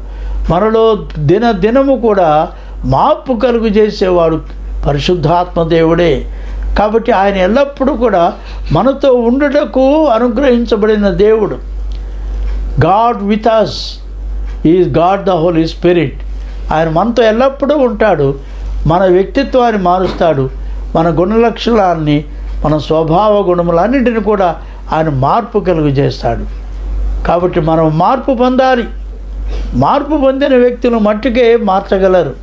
మనలో దినము కూడా మార్పు కలుగు చేసేవాడు పరిశుద్ధాత్మ దేవుడే. కాబట్టి ఆయన ఎల్లప్పుడూ కూడా మనతో ఉండుటకు అనుగ్రహించబడిన దేవుడు. God with us is God the Holy Spirit. ఆయన మనతో ఎల్లప్పుడూ ఉంటాడు. మన వ్యక్తిత్వాన్ని మారుస్తాడు. మన గుణలక్షణాన్ని, మన స్వభావ గుణములన్నింటినీ కూడా ఆయన మార్పు కలుగు చేస్తాడు. కాబట్టి మనం మార్పు పొందాలి. మార్పు పొందిన వ్యక్తులు మట్టుకే మార్చగలరు.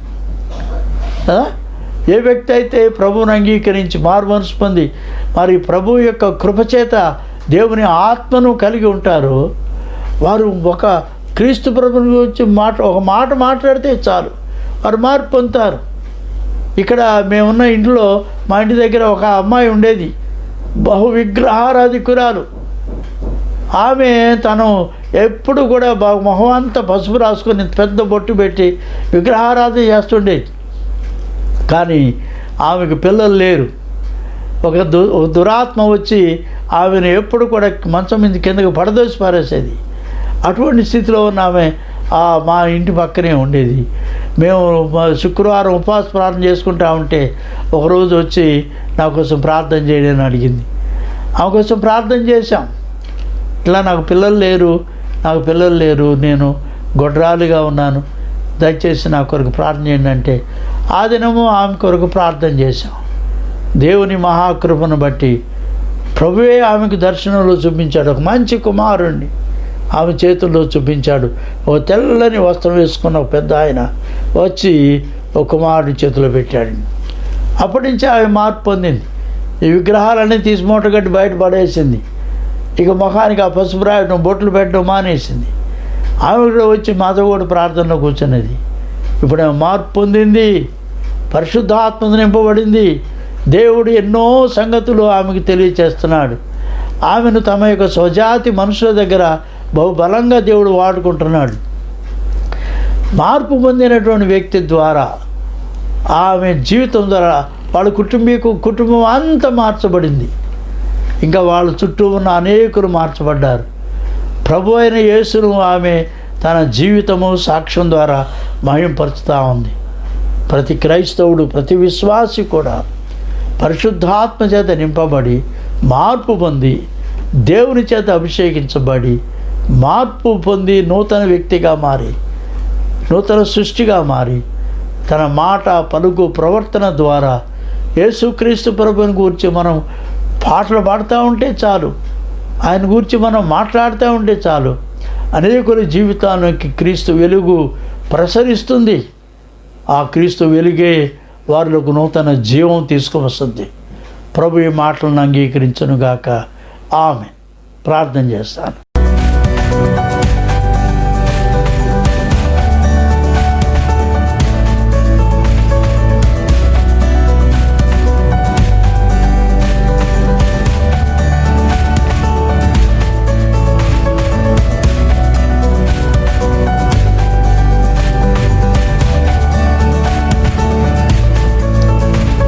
ఏ వ్యక్తి అయితే ప్రభువును అంగీకరించి మారు మనసు పొంది మరి ప్రభు యొక్క కృపచేత దేవుని ఆత్మను కలిగి ఉంటారో వారు ఒక క్రీస్తు ప్రభుని గురించి ఒక మాట మాట్లాడితే చాలు, వారు మార్పు పొందుతారు. ఇక్కడ మేమున్న ఇంట్లో మా ఇంటి దగ్గర ఒక అమ్మాయి ఉండేది, బహు విగ్రహారాధికురాలు. ఆమె తను ఎప్పుడు కూడా మొహం అంతా పసుపు రాసుకొని పెద్ద బొట్టు పెట్టి విగ్రహారాధన చేస్తుండేది. కానీ ఆమెకు పిల్లలు లేరు. ఒక దురాత్మ వచ్చి ఆమెను ఎప్పుడు కూడా మంచం మీద కిందకు పడదోసి పారేసేది. అటువంటి స్థితిలో ఉన్న ఆమె మా ఇంటి పక్కనే ఉండేది. మేము శుక్రవారం ఉపవాస ప్రార్థన చేసుకుంటా ఉంటే ఒకరోజు వచ్చి నా కోసం ప్రార్థన చేయడని అడిగింది. ఆమె కోసం ప్రార్థన చేశాం. ఇట్లా నాకు పిల్లలు లేరు, నేను గొడ్రాలుగా ఉన్నాను, దయచేసి నా కొరకు ప్రార్థన చేయండి అంటే ఆ దినము ఆమె కొరకు ప్రార్థన చేశాం. దేవుని మహాకృపను బట్టి ప్రభువే ఆమెకు దర్శనంలో చూపించాడు. ఒక మంచి కుమారుణ్ణి ఆమె చేతుల్లో చూపించాడు. ఒక తెల్లని వస్త్రం వేసుకున్న ఒక పెద్ద ఆయన వచ్చి ఒక కుమారుడి చేతిలో పెట్టాడు. అప్పటి నుంచి ఆమె మార్పు పొందింది. ఈ విగ్రహాలన్నీ తీసి మూటగట్టి బయట పడేసింది. ఇక ముఖానికి ఆ పసుపు రాయడం, బొట్లు పెట్టడం మానేసింది. ఆమె కూడా వచ్చి మాతో కూడా ప్రార్థనలో కూర్చున్నది. ఇప్పుడు ఆమె మార్పు పొందింది, పరిశుద్ధాత్మ నింపబడింది. దేవుడు ఎన్నో సంగతులు ఆమెకు తెలియచేస్తున్నాడు. ఆమెను తమ యొక్క స్వజాతి మనుషుల దగ్గర బహుబలంగా దేవుడు వాడుకుంటున్నాడు. మార్పు పొందినటువంటి వ్యక్తి ద్వారా ఆమె జీవితం ద్వారా వాళ్ళ కుటుంబం అంతా మార్చబడింది. ఇంకా వాళ్ళ చుట్టూ ఉన్న అనేకులు మార్చబడ్డారు. ప్రభు అయిన యేసును ఆమె తన జీవితము సాక్ష్యం ద్వారా మహింపరుచుతూ ఉంది. ప్రతి క్రైస్తవుడు, ప్రతి విశ్వాసి కూడా పరిశుద్ధాత్మ చేత నింపబడి మార్పు పొంది దేవుని చేత అభిషేకించబడి మార్పు పొంది నూతన వ్యక్తిగా మారి, నూతన సృష్టిగా మారి తన మాట, పలుకు, ప్రవర్తన ద్వారా యేసుక్రీస్తు ప్రభువుని గురించి మనం పాటలు పాడుతూ ఉంటే చాలు, ఆయన గురించి మనం మాట్లాడుతూ ఉంటే చాలు, అనేకుల జీవితానికి క్రీస్తు వెలుగు ప్రసరిస్తుంది. ఆ క్రీస్తు వెలుగే వారిలోకి నూతన జీవం తీసుకువస్తుంది. ప్రభు ఈ మాటలను అంగీకరించునుగాక. ఆమె ప్రార్థన చేస్తాను.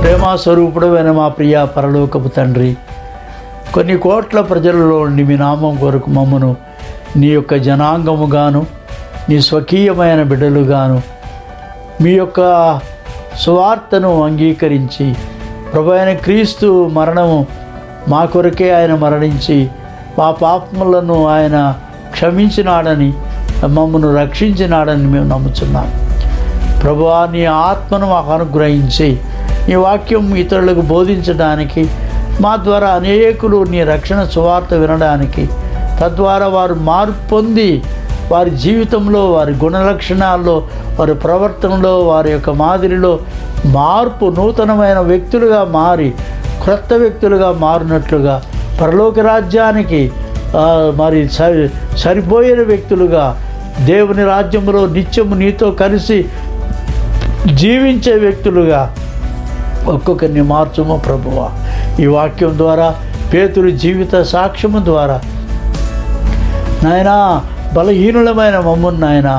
ప్రేమాస్వరూపుడైన మా ప్రియ పరలోకపు తండ్రి, కొన్ని కోట్ల ప్రజలలో ఉండి మీ నామం కొరకు మమ్మను నీ యొక్క జనాంగముగాను, నీ స్వకీయమైన బిడ్డలుగాను మీ యొక్క సువార్తను అంగీకరించి ప్రభు అయిన క్రీస్తు మరణము మా కొరకే ఆయన మరణించి మా పాపములను ఆయన క్షమించినాడని, మమ్మను రక్షించినాడని మేము నమ్ముచున్నాం. ప్రభువా, నీ ఆత్మను మాకు అనుగ్రహించి ఈ వాక్యం ఇతరులకు బోధించడానికి, మా ద్వారా అనేకులు నీ రక్షణ సువార్త వినడానికి, తద్వారా వారు మార్పు పొంది వారి జీవితంలో, వారి గుణలక్షణాల్లో, వారి ప్రవర్తనలో, వారి యొక్క మాదిరిలో మార్పు, నూతనమైన వ్యక్తులుగా మారి క్రొత్త వ్యక్తులుగా మారినట్లుగా, పరలోక రాజ్యానికి మరి సరిపోయిన వ్యక్తులుగా, దేవుని రాజ్యంలో నిత్యము నీతో కలిసి జీవించే వ్యక్తులుగా ఒక్కొక్కరిని మార్చుము ప్రభువా. ఈ వాక్యం ద్వారా, పేతురు జీవిత సాక్ష్యము ద్వారా నాయనా, బలహీనులమైన మమ్మను నాయన,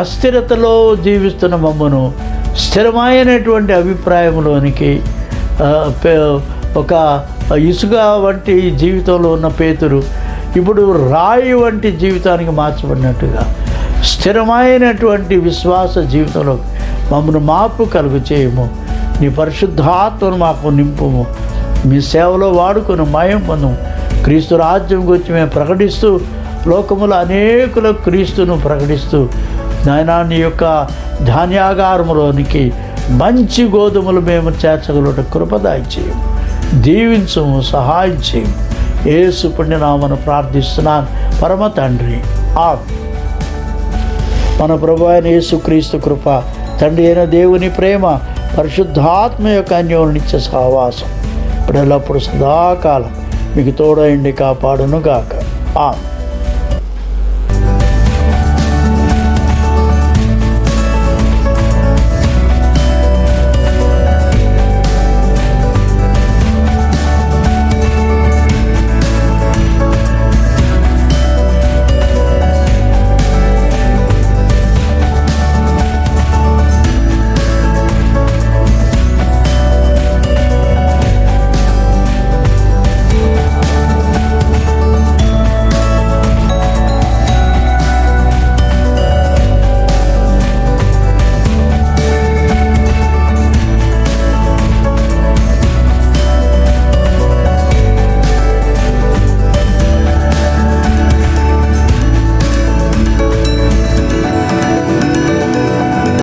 అస్థిరతలో జీవిస్తున్న మమ్మను స్థిరమైనటువంటి అభిప్రాయంలోనికి, ఒక ఇసుక వంటి జీవితంలో ఉన్న పేతురు ఇప్పుడు రాయి వంటి జీవితానికి మార్చబడినట్టుగా స్థిరమైనటువంటి విశ్వాస జీవితంలో మమ్మల్ని మార్పు కలుగు చేయము. నీ పరిశుద్ధాత్మను మాకు నింపుము. మీ సేవలో వాడుకొని మయం పొందు. క్రీస్తు రాజ్యం గురించి మేము ప్రకటిస్తూ, లోకములో అనేకులకు క్రీస్తును ప్రకటిస్తూ, నాయనా నీ యొక్క ధాన్యాగారములోనికి మంచి గోధుమలు మేము చేర్చగలుగుట కృపదాయి చేయము. దీవించము, సహాయం చేయము. యేసు పుణ్యనామమున ప్రార్థిస్తున్నాను పరమ తండ్రి. మన ప్రభు అయిన యేసుక్రీస్తు కృప, తండ్రి అయిన దేవుని ప్రేమ, పరిశుద్ధాత్మ యొక్క అన్యోన్య సహవాసం ఇప్పుడు ఎల్లప్పుడు సదాకాలం మీకు తోడైండి కాపాడును గాక.